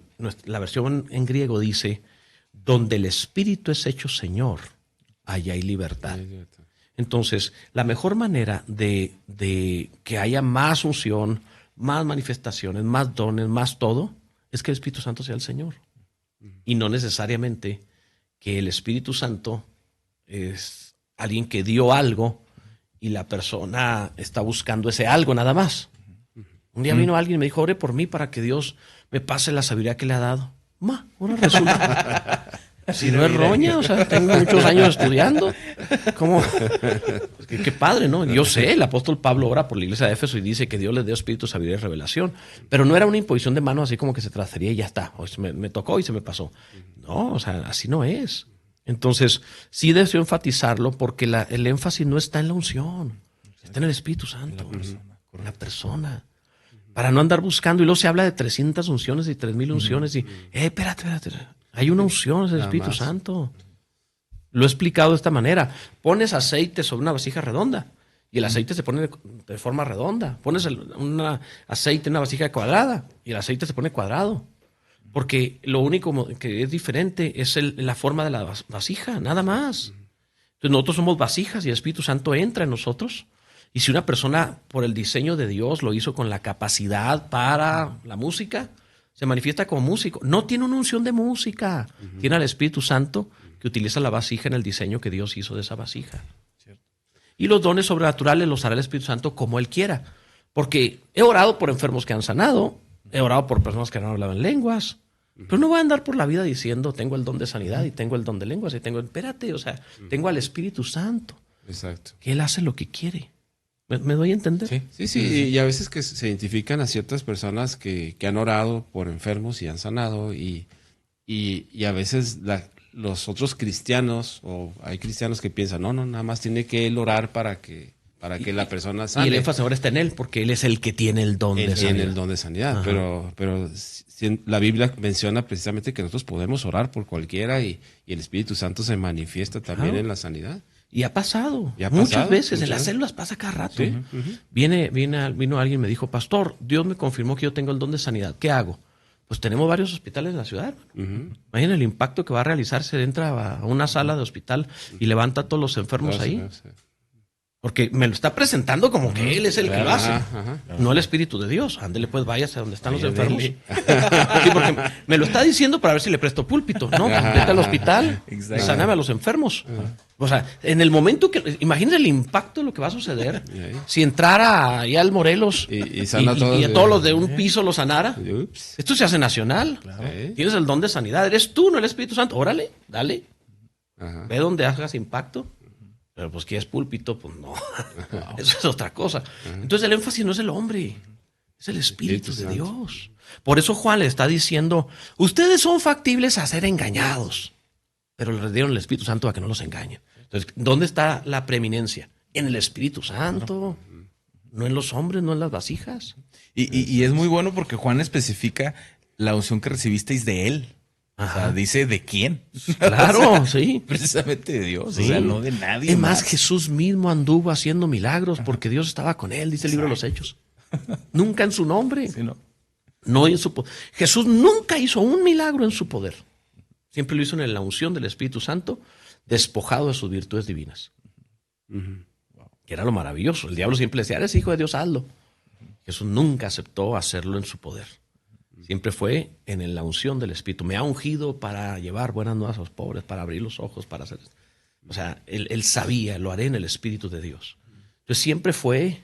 la versión en griego dice, donde el Espíritu es hecho Señor, allá hay libertad. Entonces, la mejor manera de que haya más unción, más manifestaciones, más dones, más todo, es que el Espíritu Santo sea el Señor. Y no necesariamente que el Espíritu Santo es alguien que dio algo y la persona está buscando ese algo nada más. Un día vino alguien y me dijo, ore por mí para que Dios me pase la sabiduría que le ha dado. Ahora resulta. Si no es roña, o sea, tengo muchos años estudiando. ¿Cómo? Qué padre, ¿no? Yo sé, el apóstol Pablo ora por la iglesia de Éfeso y dice que Dios le dio espíritu, sabiduría y revelación. Pero no era una imposición de manos así como que se transfería y ya está. O sea, me tocó y se me pasó. No, o sea, así no es. Entonces, sí deseo enfatizarlo porque el énfasis no está en la unción. Está en el Espíritu Santo. En la persona. Para no andar buscando. Y luego se habla de 300 unciones y 3,000 unciones. Y, espérate. Hay una unción, es el Espíritu Santo. Lo he explicado de esta manera. Pones aceite sobre una vasija redonda y el aceite se pone de forma redonda. Pones aceite en una vasija cuadrada y el aceite se pone cuadrado. Porque lo único que es diferente es la forma de la vasija, nada más. Entonces nosotros somos vasijas y el Espíritu Santo entra en nosotros. Y si una persona, por el diseño de Dios, lo hizo con la capacidad para la música, se manifiesta como músico. No tiene una unción de música. Tiene al Espíritu Santo que utiliza la vasija en el diseño que Dios hizo de esa vasija. Cierto. Y los dones sobrenaturales los hará el Espíritu Santo como Él quiera. Porque he orado por enfermos que han sanado, he orado por personas que no hablaban lenguas, pero no voy a andar por la vida diciendo tengo el don de sanidad y tengo el don de lenguas y espérate, o sea, tengo al Espíritu Santo, Exacto. que Él hace lo que quiere. ¿Me doy a entender? Sí, y a veces que se identifican a ciertas personas que han orado por enfermos y han sanado y a veces los otros cristianos, o hay cristianos que piensan, no, nada más tiene que él orar para que la persona sane. Y el énfasis ahora está en Él, porque Él es el que tiene el don de Él sanidad. tiene el don de sanidad, pero la Biblia menciona precisamente que nosotros podemos orar por cualquiera y el Espíritu Santo se manifiesta también en la sanidad. Y ha pasado. Y ha muchas pasado, veces. En muchas las veces. células pasa cada rato. Sí, Vino alguien y me dijo, pastor, Dios me confirmó que yo tengo el don de sanidad. ¿Qué hago? Pues tenemos varios hospitales en la ciudad. Imagina el impacto que va a realizarse. Entra a una sala de hospital y levanta a todos los enfermos ahí. Porque me lo está presentando como que Él es el que lo hace. No el Espíritu de Dios. Ándele, pues váyase a donde están los enfermos. Sí, porque me lo está diciendo para ver si le presto púlpito. No, vete al hospital y sáname a los enfermos. O sea, en el momento que... Imagínense el impacto de lo que va a suceder si entrara allá al Morelos y sana a todos, y a todos los de un piso los sanara. Ups. Esto se hace nacional. Tienes el don de sanidad. Eres tú, no el Espíritu Santo. Órale, dale. Ve donde hagas impacto. Pero pues que es púlpito, pues no. Eso es otra cosa. Entonces el énfasis no es el hombre, es el Espíritu de Dios. Por eso Juan le está diciendo, ustedes son factibles a ser engañados, pero les dieron el Espíritu Santo a que no los engañen. Entonces, ¿dónde está la preeminencia? En el Espíritu Santo, no en los hombres, no en las vasijas. Y es muy bueno porque Juan especifica la unción que recibisteis de él. O sea, dice de quién. Claro, sí. Precisamente de Dios, Sí. o sea, no de nadie. Es más, Jesús mismo anduvo haciendo milagros porque Dios estaba con él, dice el libro de los Hechos. Nunca en su nombre. Sí, ¿no? No en su Jesús nunca hizo un milagro en su poder. Siempre lo hizo en la unción del Espíritu Santo, despojado de sus virtudes divinas. Que era lo maravilloso. El diablo siempre le decía, eres hijo de Dios, hazlo. Jesús nunca aceptó hacerlo en su poder. Siempre fue en la unción del Espíritu. Me ha ungido para llevar buenas nuevas a los pobres, para abrir los ojos, para hacer... O sea, él sabía, lo haré en el Espíritu de Dios. Entonces siempre fue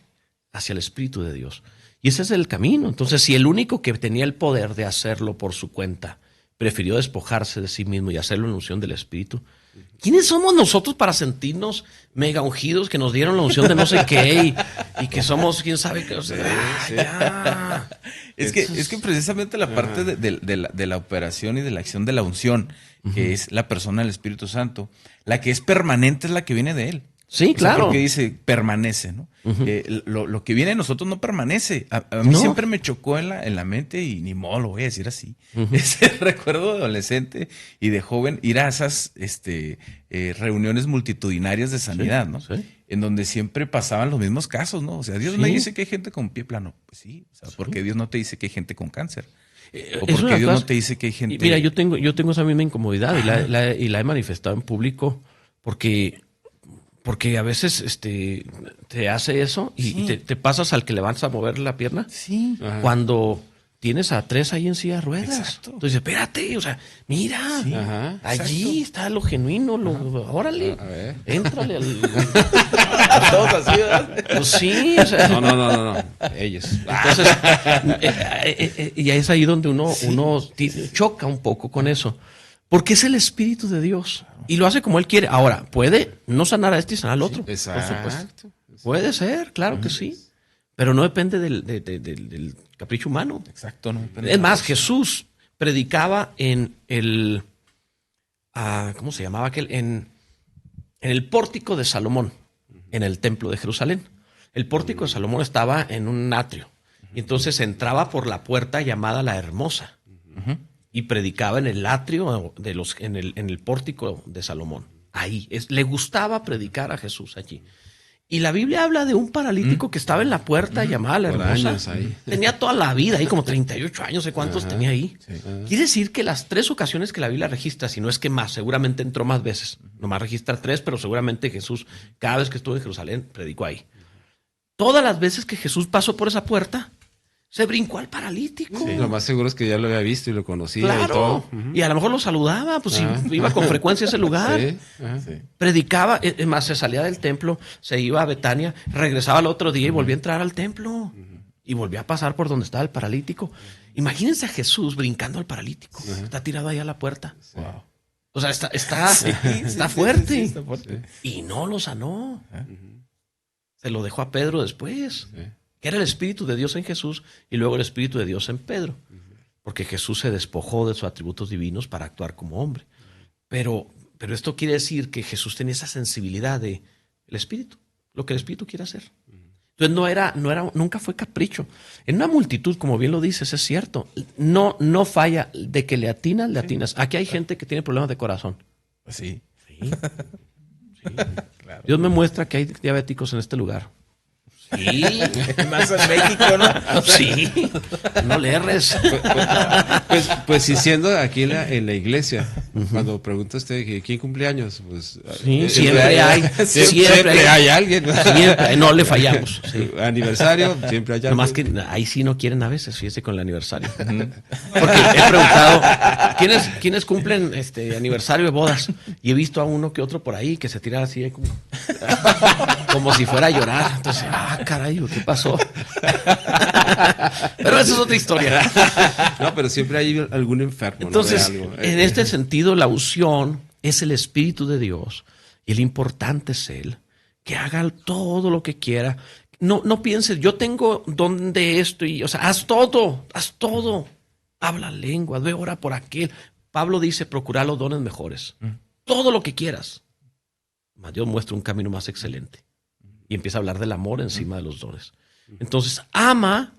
hacia el Espíritu de Dios. Y ese es el camino. Entonces, si el único que tenía el poder de hacerlo por su cuenta prefirió despojarse de sí mismo y hacerlo en la unción del Espíritu, ¿quiénes somos nosotros para sentirnos mega ungidos que nos dieron la unción de no sé qué y que somos quién sabe qué? O sea, ya. Es que precisamente la parte de la operación y de la acción de la unción, que es la persona del Espíritu Santo, la que es permanente es la que viene de él. Sí, O sea, claro. porque dice permanece, ¿no? Lo que viene de nosotros no permanece. A mí siempre me chocó en la mente y ni modo lo voy a decir así. Recuerdo de adolescente y de joven ir a esas reuniones multitudinarias de sanidad, ¿no? Sí. En donde siempre pasaban los mismos casos, ¿no? O sea, Dios me dice que hay gente con pie plano. Pues sí, o sea, porque Dios no te dice que hay gente con cáncer. O Es porque una Dios cosa- no te dice que hay gente... Mira, yo tengo esa misma incomodidad y la he manifestado en público porque a veces te hace eso y te pasas al que le vas a mover la pierna Sí. cuando tienes a 3 ahí en silla de ruedas. Exacto. Entonces, espérate, o sea, mira, Ajá, allí está lo genuino, órale, A ver. éntrale al... Todos así, ¿verdad? Pues sí, o sea... No. Ellos. Entonces, y es ahí donde uno choca un poco con eso. Porque es el Espíritu de Dios. Y lo hace como Él quiere. Ahora, puede no sanar a este y sanar al otro. Exacto. Puede ser, claro que sí. Pero no depende del capricho humano. Exacto, ¿no? Es más, Jesús predicaba en el... ¿cómo se llamaba aquel? En el pórtico de Salomón, en el templo de Jerusalén. El pórtico de Salomón estaba en un atrio. Y entonces entraba por la puerta llamada la Hermosa. Y predicaba en el atrio, en el pórtico de Salomón. Ahí. Le gustaba predicar a Jesús allí. Y la Biblia habla de un paralítico que estaba en la puerta llamada la Por Hermosa. años ahí. Tenía toda la vida ahí, como 38 años, sé cuántos tenía ahí. Quiere decir que las 3 ocasiones que la Biblia registra, si no es que más, seguramente entró más veces. Nomás registra 3, pero seguramente Jesús, cada vez que estuvo en Jerusalén, predicó ahí. Todas las veces que Jesús pasó por esa puerta, se brincó al paralítico. Sí, lo más seguro es que ya lo había visto y lo conocía Claro. y todo. Y a lo mejor lo saludaba, pues si iba con frecuencia a ese lugar. Sí, Predicaba, es más, se salía del templo, se iba a Betania, regresaba al otro día y volvía a entrar al templo. Y volvía a pasar por donde estaba el paralítico. Imagínense a Jesús brincando al paralítico. Está tirado ahí a la puerta. Wow. O sea, está fuerte. Sí, está fuerte. Y no lo sanó. Se lo dejó a Pedro después. Que era el Espíritu de Dios en Jesús y luego el Espíritu de Dios en Pedro. Porque Jesús se despojó de sus atributos divinos para actuar como hombre. Pero esto quiere decir que Jesús tenía esa sensibilidad de el Espíritu, lo que el Espíritu quiere hacer. Entonces nunca fue capricho. En una multitud, como bien lo dices, es cierto. No falla de que le atinas. Aquí hay gente que tiene problemas de corazón. Sí. Sí. Claro. Dios me muestra que hay diabéticos en este lugar. Sí. Más en México, ¿no? Sí. No le erres. Pues si siendo aquí en la iglesia, cuando pregunta usted que quién cumple años, pues sí, siempre hay. Siempre hay alguien. Siempre, no le fallamos. Sí. Aniversario, siempre hay alguien. Nomás que ahí sí no quieren a veces, fíjese con el aniversario. Porque he preguntado, ¿quiénes cumplen aniversario de bodas? Y he visto a uno que otro por ahí que se tira así como si fuera a llorar. Entonces, caray, ¿qué pasó? Pero esa es otra historia. No, pero siempre hay algún enfermo. Entonces, ¿no? De algo. en este sentido, la unción es el Espíritu de Dios y el importante es Él, que haga todo lo que quiera. No pienses, yo tengo don de esto y, haz todo. Habla lengua, ve, ora por aquel. Pablo dice, procura los dones mejores. Todo lo que quieras. Mas Dios muestra un camino más excelente. Y empieza a hablar del amor encima de los dones. Entonces, ama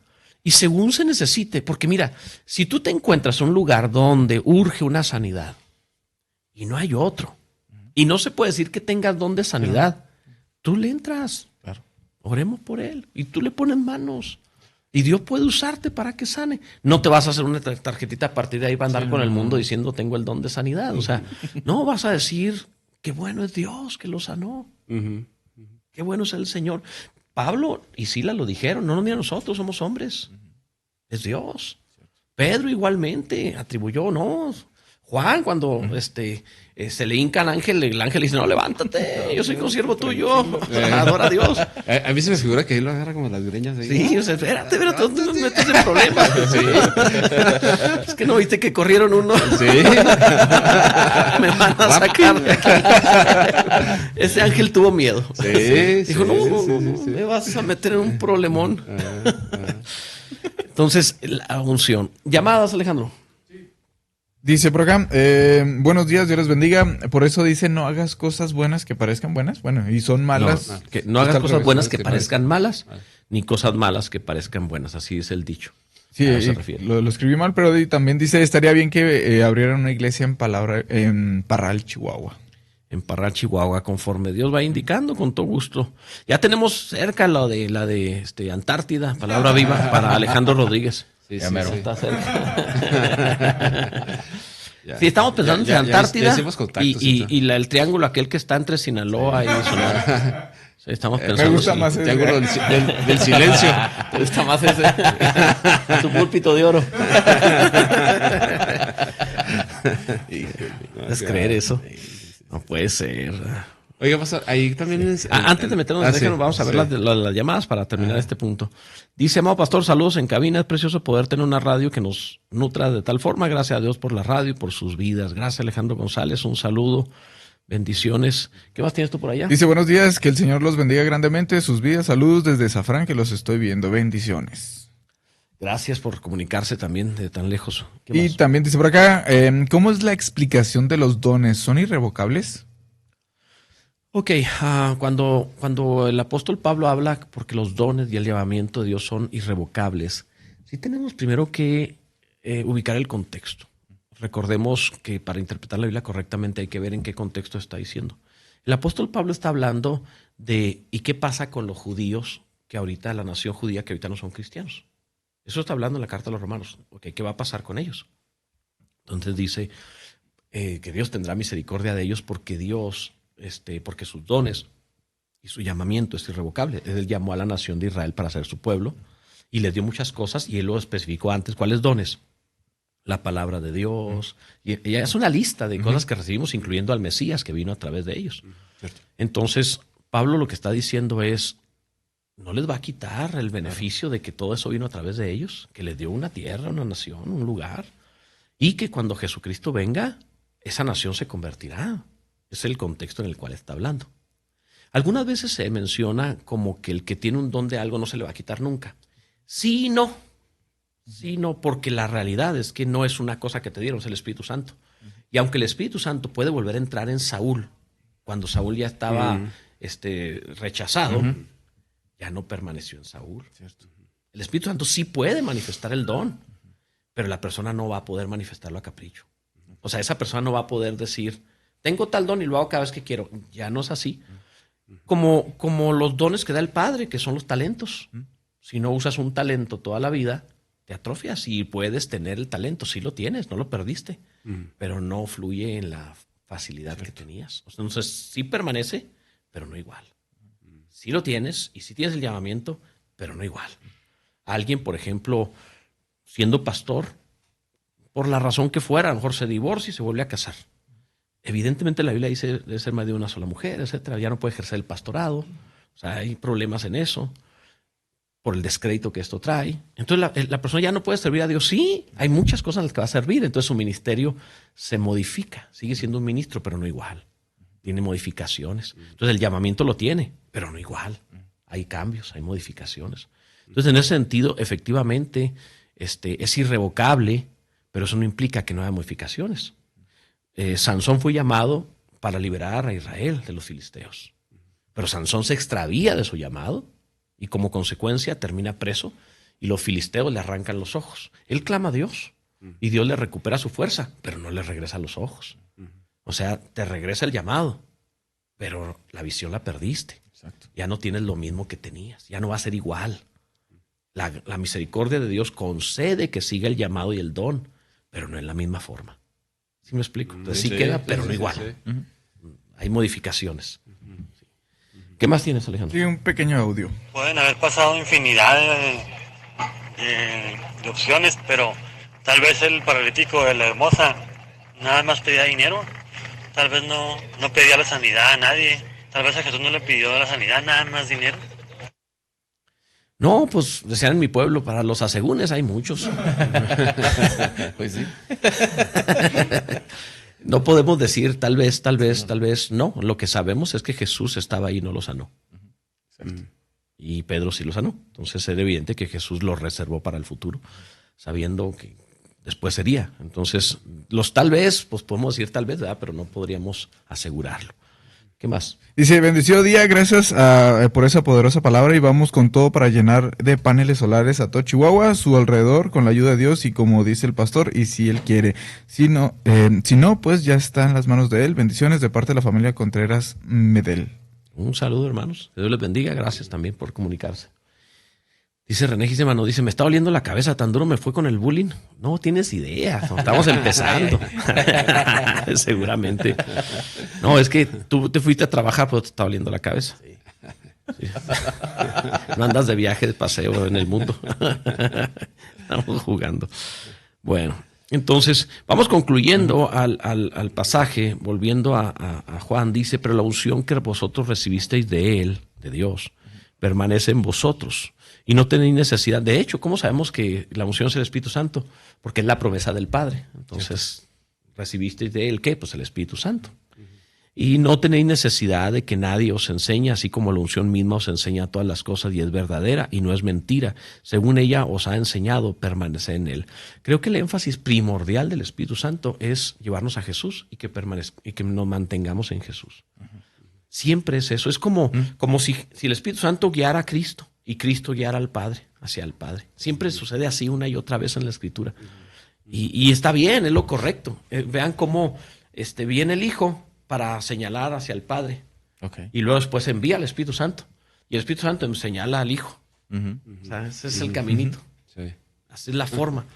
y según se necesite. Porque mira, si tú te encuentras en un lugar donde urge una sanidad y no hay otro, y no se puede decir que tengas don de sanidad, tú le entras. Claro. Oremos por él. Y tú le pones manos. Y Dios puede usarte para que sane. No te vas a hacer una tarjetita a partir de ahí para andar con el mundo diciendo tengo el don de sanidad. O sea, no vas a decir qué bueno es Dios que lo sanó. Qué bueno es el Señor. Pablo y Sila lo dijeron, no nos mira a nosotros, somos hombres. Es Dios. Pedro igualmente atribuyó, no. Juan, cuando se le hinca al ángel, el ángel dice, no, levántate, yo soy consiervo tuyo, adora a Dios. A mí se me figura que él lo agarra como las greñas. Ahí. Sí, espérate, ¿dónde nos metes en problemas? Sí. Es que no viste que corrieron uno. Sí. Me van a sacar de aquí. Ese ángel tuvo miedo. Sí. Dijo, no, me vas a meter en un problemón. Entonces, la unción. Llamadas, Alejandro. Dice por acá, buenos días, Dios les bendiga. Por eso dice, no hagas cosas buenas que parezcan buenas. Bueno, y son malas. No hagas cosas buenas que parezcan malas, ni cosas malas que parezcan buenas. Así es el dicho. Sí, lo escribí mal, pero también dice, estaría bien que abrieran una iglesia en Parral, Chihuahua. En Parral, Chihuahua, conforme Dios va indicando, con todo gusto. Ya tenemos cerca la de Antártida, palabra viva, para Alejandro Rodríguez. Sí, está cerca. Sí, estamos pensando en Antártida y el triángulo aquel que está entre Sinaloa y Sonora. Sí, estamos pensando. Me gusta más ese. Triángulo del silencio. Me gusta más ese. Tu púlpito de oro. ¿Puedes creer eso? No puede ser. Oiga, pastor, ahí también... Antes de meternos, vamos a ver las llamadas para terminar este punto. Dice, amado pastor, saludos en cabina. Es precioso poder tener una radio que nos nutra de tal forma. Gracias a Dios por la radio y por sus vidas. Gracias, Alejandro González. Un saludo. Bendiciones. ¿Qué más tienes tú por allá? Dice, buenos días, que el Señor los bendiga grandemente. Sus vidas, saludos desde Zafrán, que los estoy viendo. Bendiciones. Gracias por comunicarse también de tan lejos. Y también dice por acá, ¿cómo es la explicación de los dones? ¿Son irrevocables? Ok, cuando el apóstol Pablo habla porque los dones y el llamamiento de Dios son irrevocables, sí tenemos primero que ubicar el contexto. Recordemos que para interpretar la Biblia correctamente hay que ver en qué contexto está diciendo. El apóstol Pablo está hablando de ¿y qué pasa con los judíos que ahorita, la nación judía que ahorita no son cristianos? Eso está hablando en la carta a los romanos. Okay, ¿qué va a pasar con ellos? Entonces dice que Dios tendrá misericordia de ellos porque Dios, porque sus dones y su llamamiento es irrevocable. Él llamó a la nación de Israel para ser su pueblo y les dio muchas cosas y él lo especificó antes. ¿Cuáles dones? La palabra de Dios. Y es una lista de cosas que recibimos, incluyendo al Mesías que vino a través de ellos. Entonces, Pablo lo que está diciendo es, no les va a quitar el beneficio de que todo eso vino a través de ellos, que les dio una tierra, una nación, un lugar, y que cuando Jesucristo venga, esa nación se convertirá. Es el contexto en el cual está hablando. Algunas veces se menciona como que el que tiene un don de algo no se le va a quitar nunca. Sí y no. Sí, no, porque la realidad es que no es una cosa que te dieron, es el Espíritu Santo. Y aunque el Espíritu Santo puede volver a entrar en Saúl, cuando Saúl ya estaba rechazado, ya no permaneció en Saúl. Cierto. El Espíritu Santo sí puede manifestar el don, pero la persona no va a poder manifestarlo a capricho. O sea, esa persona no va a poder decir, tengo tal don y lo hago cada vez que quiero. Ya no es así. Como los dones que da el Padre, que son los talentos. Si no usas un talento toda la vida, te atrofias y puedes tener el talento. Sí lo tienes, no lo perdiste, pero no fluye en la facilidad que tenías. Entonces, sí permanece, pero no igual. Sí lo tienes y sí tienes el llamamiento, pero no igual. Alguien, por ejemplo, siendo pastor, por la razón que fuera, a lo mejor se divorcia y se vuelve a casar. Evidentemente la Biblia dice debe ser más de una sola mujer, etcétera. Ya no puede ejercer el pastorado. O sea, hay problemas en eso por el descrédito que esto trae. Entonces la persona ya no puede servir a Dios. Sí, hay muchas cosas en las que va a servir. Entonces su ministerio se modifica. Sigue siendo un ministro, pero no igual. Tiene modificaciones. Entonces el llamamiento lo tiene, pero no igual. Hay cambios, hay modificaciones. Entonces en ese sentido, efectivamente, es irrevocable, pero eso no implica que no haya modificaciones. Sansón fue llamado para liberar a Israel de los filisteos. Pero Sansón se extravía de su llamado y como consecuencia termina preso y los filisteos le arrancan los ojos. Él clama a Dios y Dios le recupera su fuerza, pero no le regresa los ojos. O sea, te regresa el llamado, pero la visión la perdiste. Exacto. Ya no tienes lo mismo que tenías, ya no va a ser igual. La misericordia de Dios concede que siga el llamado y el don, pero no en la misma forma. ¿Sí me explico? Entonces sí queda, pero no igual. Sí. Hay modificaciones. ¿Qué más tienes, Alejandro? Sí, un pequeño audio. Pueden haber pasado infinidad de opciones, pero tal vez el paralítico de la Hermosa nada más pedía dinero. Tal vez no pedía la sanidad a nadie. Tal vez a Jesús no le pidió la sanidad, nada más dinero. No, pues decían en mi pueblo, para los asegúnes hay muchos. Pues sí. No podemos decir tal vez, no. Lo que sabemos es que Jesús estaba ahí y no lo sanó. Y Pedro sí lo sanó. Entonces era evidente que Jesús lo reservó para el futuro, sabiendo que después sería. Entonces, los tal vez, pues podemos decir tal vez, ¿verdad? Pero no podríamos asegurarlo. ¿Qué más? Dice, bendecido día, gracias por esa poderosa palabra y vamos con todo para llenar de paneles solares a todo Chihuahua, su alrededor, con la ayuda de Dios y como dice el pastor, y si él quiere. Si no, pues ya está en las manos de él. Bendiciones de parte de la familia Contreras Medel. Un saludo, hermanos. Que Dios les bendiga. Gracias también por comunicarse. Dice René Gisemano, dice, me está doliendo la cabeza, tan duro me fue con el bullying. No tienes idea, estamos empezando. Seguramente. No, es que tú te fuiste a trabajar, pero te está doliendo la cabeza. Sí. No andas de viaje, de paseo en el mundo. Estamos jugando. Bueno, entonces, vamos concluyendo al pasaje, volviendo a Juan, dice, pero la unción que vosotros recibisteis de él, de Dios, permanece en vosotros. Y no tenéis necesidad. De hecho, ¿cómo sabemos que la unción es el Espíritu Santo? Porque es la promesa del Padre. Entonces, ¿recibisteis de él qué? Pues el Espíritu Santo. Y no tenéis necesidad de que nadie os enseñe, así como la unción misma os enseña todas las cosas y es verdadera y no es mentira. Según ella os ha enseñado, permanece en él. Creo que el énfasis primordial del Espíritu Santo es llevarnos a Jesús y que nos mantengamos en Jesús. Siempre es eso. Es como si el Espíritu Santo guiara a Cristo y Cristo guiara al Padre, hacia el Padre. Siempre sucede así una y otra vez en la Escritura. Y está bien, es lo correcto. Vean cómo viene el Hijo para señalar hacia el Padre Okay. Y luego después envía al Espíritu Santo. Y el Espíritu Santo señala al Hijo. O sea, ese es el caminito. Sí. Así es la forma.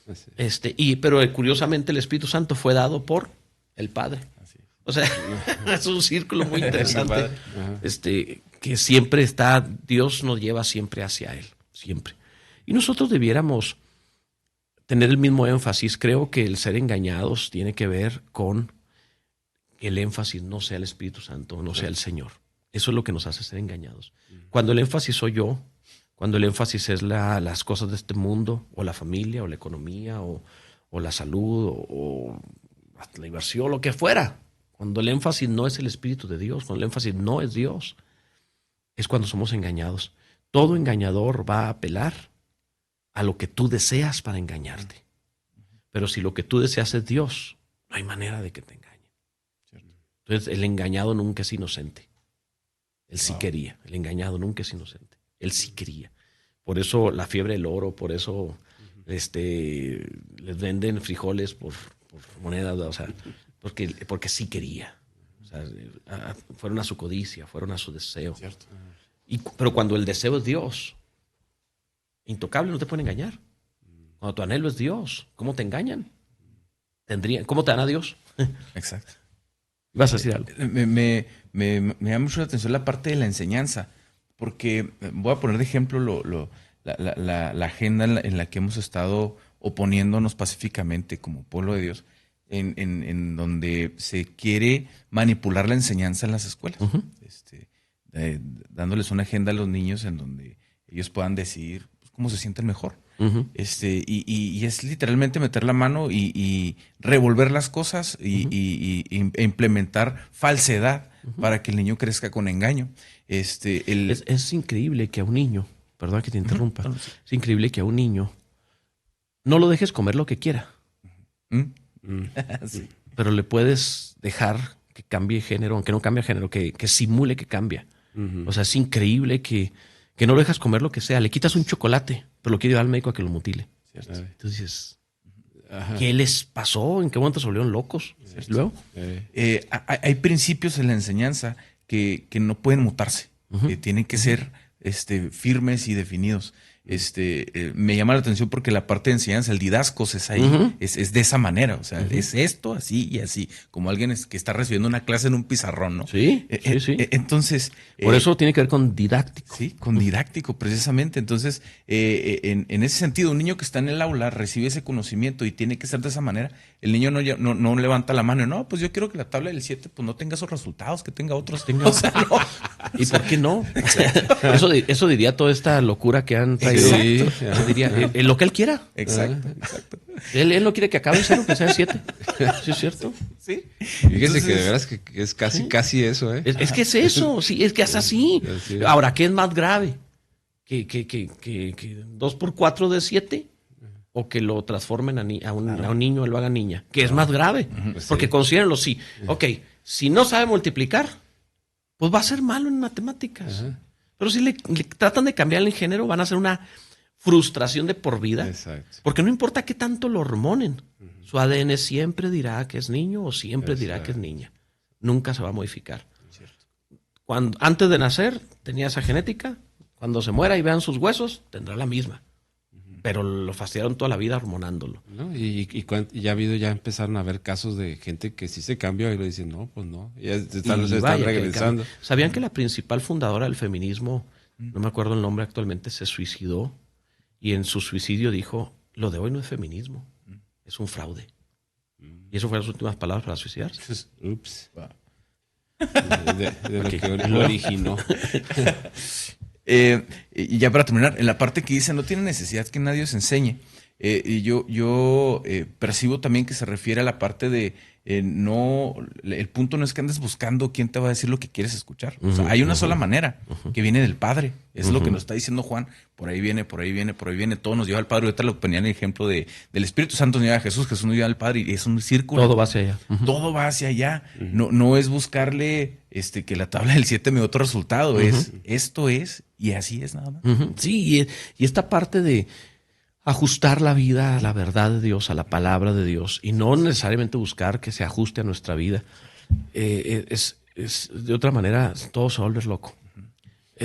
Así. Pero curiosamente el Espíritu Santo fue dado por el Padre. Así es. O sea, es un círculo muy interesante. Ajá. Que siempre está, Dios nos lleva siempre hacia Él. Siempre. Y nosotros debiéramos tener el mismo énfasis. Creo que el ser engañados tiene que ver con que el énfasis no sea el Espíritu Santo, no sea el Señor. Eso es lo que nos hace ser engañados. Cuando el énfasis soy yo, cuando el énfasis es las cosas de este mundo, o la familia, o la economía, o la salud, o hasta la diversión, lo que fuera. Cuando el énfasis no es el Espíritu de Dios, cuando el énfasis no es Dios, es cuando somos engañados. Todo engañador va a apelar a lo que tú deseas para engañarte. Pero si lo que tú deseas es Dios, no hay manera de que te engañe. Entonces, el engañado nunca es inocente. Él sí quería. El engañado nunca es inocente. Él sí quería. Por eso la fiebre del oro, por eso les venden frijoles por monedas, o sea, porque sí quería. O sea, fueron a su codicia, fueron a su deseo. Cierto. Pero cuando el deseo es Dios, intocable, no te pueden engañar. Cuando tu anhelo es Dios, ¿cómo te engañan? ¿Cómo te dan a Dios? Exacto. Vas a decir algo. Me llama mucho la atención la parte de la enseñanza, porque voy a poner de ejemplo la agenda en la que hemos estado oponiéndonos pacíficamente como pueblo de Dios, en donde se quiere manipular la enseñanza en las escuelas, dándoles una agenda a los niños en donde ellos puedan decidir cómo se sienten mejor. Y es literalmente meter la mano y revolver las cosas e implementar falsedad para que el niño crezca con engaño. Es increíble que a un niño, perdón que te interrumpa, es increíble que a un niño no lo dejes comer lo que quiera, Sí. pero le puedes dejar que cambie género, aunque no cambie género, que simule que cambia. O sea, es increíble que no lo dejas comer lo que sea. Le quitas un chocolate, pero lo quiere llevar al médico a que lo mutile. Cierto. Entonces dices, ¿qué les pasó? ¿En qué momento se volvieron locos? ¿Y luego? Hay principios en la enseñanza que no pueden mutarse, que tienen que ser firmes y definidos. Me llama la atención porque la parte de enseñanza, el didascos es ahí, es de esa manera, o sea, es esto, así y así, como alguien que está recibiendo una clase en un pizarrón, ¿no? Sí. Entonces... Por eso tiene que ver con didáctico. Sí, con didáctico, precisamente. Entonces, en ese sentido, un niño que está en el aula recibe ese conocimiento y tiene que ser de esa manera. El niño no levanta la mano y no, pues yo quiero que la tabla del 7 pues no tenga esos resultados, que tenga otros. O sea, no. ¿Y por qué no? Eso diría toda esta locura que han traído. Sí. Eso diría, lo que él quiera. Exacto. Él no quiere que acabe en 0, que sea 7. ¿Sí es cierto? Sí. Fíjese que de veras que es casi eso, ¿eh? Es que es eso, sí, es que es así. Así es. Ahora, ¿qué es más grave? ¿Que 2 por 4 de 7? ¿O que lo transformen a un niño y lo hagan niña? ¿Qué es más grave? Porque considérenlo, sí. Ok, si no sabe multiplicar, pues va a ser malo en matemáticas. Pero si le tratan de cambiarle el género, van a hacer una frustración de por vida. Exacto. Porque no importa qué tanto lo hormonen. Su ADN siempre dirá que es niño o siempre dirá que es niña. Nunca se va a modificar. Antes de nacer tenía esa genética. Cuando se muera y vean sus huesos, tendrá la misma. Pero lo fastidiaron toda la vida hormonándolo. ¿No? Y ya empezaron a haber casos de gente que sí se cambió y lo dicen, no, pues no. Ya se están regresando. ¿Sabían que la principal fundadora del feminismo, no me acuerdo el nombre actualmente, se suicidó? Y en su suicidio dijo, lo de hoy no es feminismo, es un fraude. Y eso fueron las últimas palabras para suicidarse. Ups. De lo que lo originó. Y ya para terminar, en la parte que dice no tiene necesidad que nadie os enseñe, y yo percibo también que se refiere a la parte de el punto no es que andes buscando quién te va a decir lo que quieres escuchar. O sea, hay una sola manera que viene del Padre. Es lo que nos está diciendo Juan. Por ahí viene. Todo nos lleva al Padre. Ahorita lo ponían el ejemplo del Espíritu Santo nos lleva a Jesús nos lleva al Padre y es un círculo. Todo va hacia allá. Todo va hacia allá. No es buscarle que la tabla del 7 me dé otro resultado. Esto es y así es nada más. Sí, y esta parte de ajustar la vida a la verdad de Dios, a la palabra de Dios, y no necesariamente buscar que se ajuste a nuestra vida. Es de otra manera, todo se va a volver loco.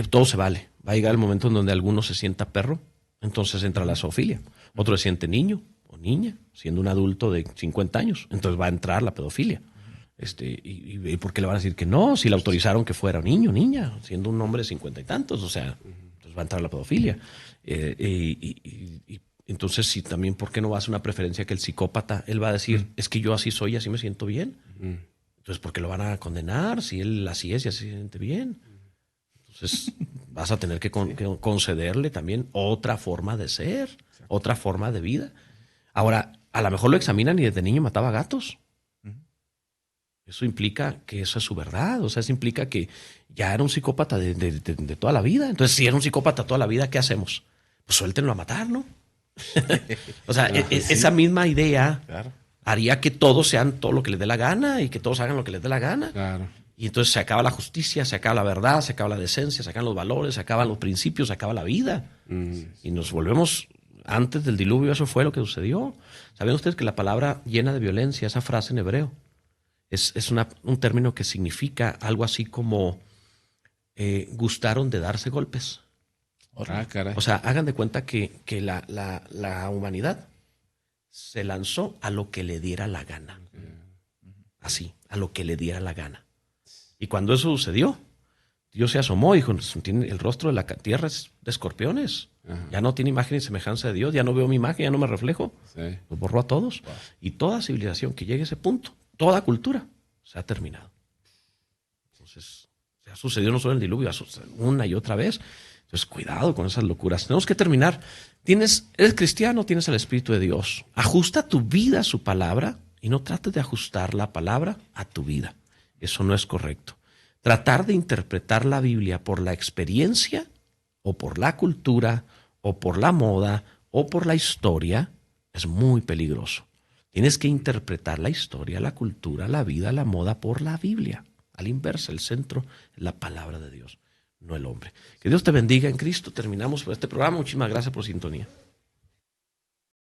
Todo se vale. Va a llegar el momento en donde alguno se sienta perro, entonces entra la zoofilia. Otro se siente niño o niña, siendo un adulto de 50 años, entonces va a entrar la pedofilia. ¿Y por qué le van a decir que no? Si le autorizaron que fuera niño o niña, siendo un hombre de 50 y tantos, o sea, entonces va a entrar la pedofilia. Entonces, sí, también, ¿por qué no va a hacer una preferencia que el psicópata, él va a decir, es que yo así soy, así me siento bien? Entonces, ¿por qué lo van a condenar si él así es y así se siente bien? Entonces, vas a tener que concederle también otra forma de ser, otra forma de vida. Ahora, a lo mejor lo examinan y desde niño mataba gatos. Eso implica que eso es su verdad. O sea, eso implica que ya era un psicópata de toda la vida. Entonces, si era un psicópata toda la vida, ¿qué hacemos? Pues suéltenlo a matar, ¿no? O sea, esa misma idea haría que todos sean todo lo que les dé la gana y que todos hagan lo que les dé la gana. Claro. Y entonces se acaba la justicia, se acaba la verdad, se acaba la decencia, se acaban los valores, se acaban los principios, se acaba la vida. Y nos volvemos, antes del diluvio, eso fue lo que sucedió. ¿Saben ustedes que la palabra llena de violencia, esa frase en hebreo, es un término que significa algo así como gustaron de darse golpes? Caray. O sea, hagan de cuenta que la humanidad se lanzó a lo que le diera la gana. Así, a lo que le diera la gana. Y cuando eso sucedió, Dios se asomó y dijo, el rostro de la tierra es de escorpiones. Ajá. Ya no tiene imagen y semejanza de Dios, ya no veo mi imagen, ya no me reflejo. Sí. Los borró a todos. Wow. Y toda civilización que llegue a ese punto, toda cultura, se ha terminado. Entonces, se ha sucedido no solo el diluvio, ha sucedido una y otra vez. Entonces, cuidado con esas locuras. Tenemos que terminar. ¿Eres cristiano? Tienes el Espíritu de Dios. Ajusta tu vida a su palabra y no trates de ajustar la palabra a tu vida. Eso no es correcto. Tratar de interpretar la Biblia por la experiencia o por la cultura o por la moda o por la historia es muy peligroso. Tienes que interpretar la historia, la cultura, la vida, la moda por la Biblia. A la inversa, el centro es la palabra de Dios, no el hombre. Que Dios te bendiga en Cristo. Terminamos por este programa. Muchísimas gracias por sintonía.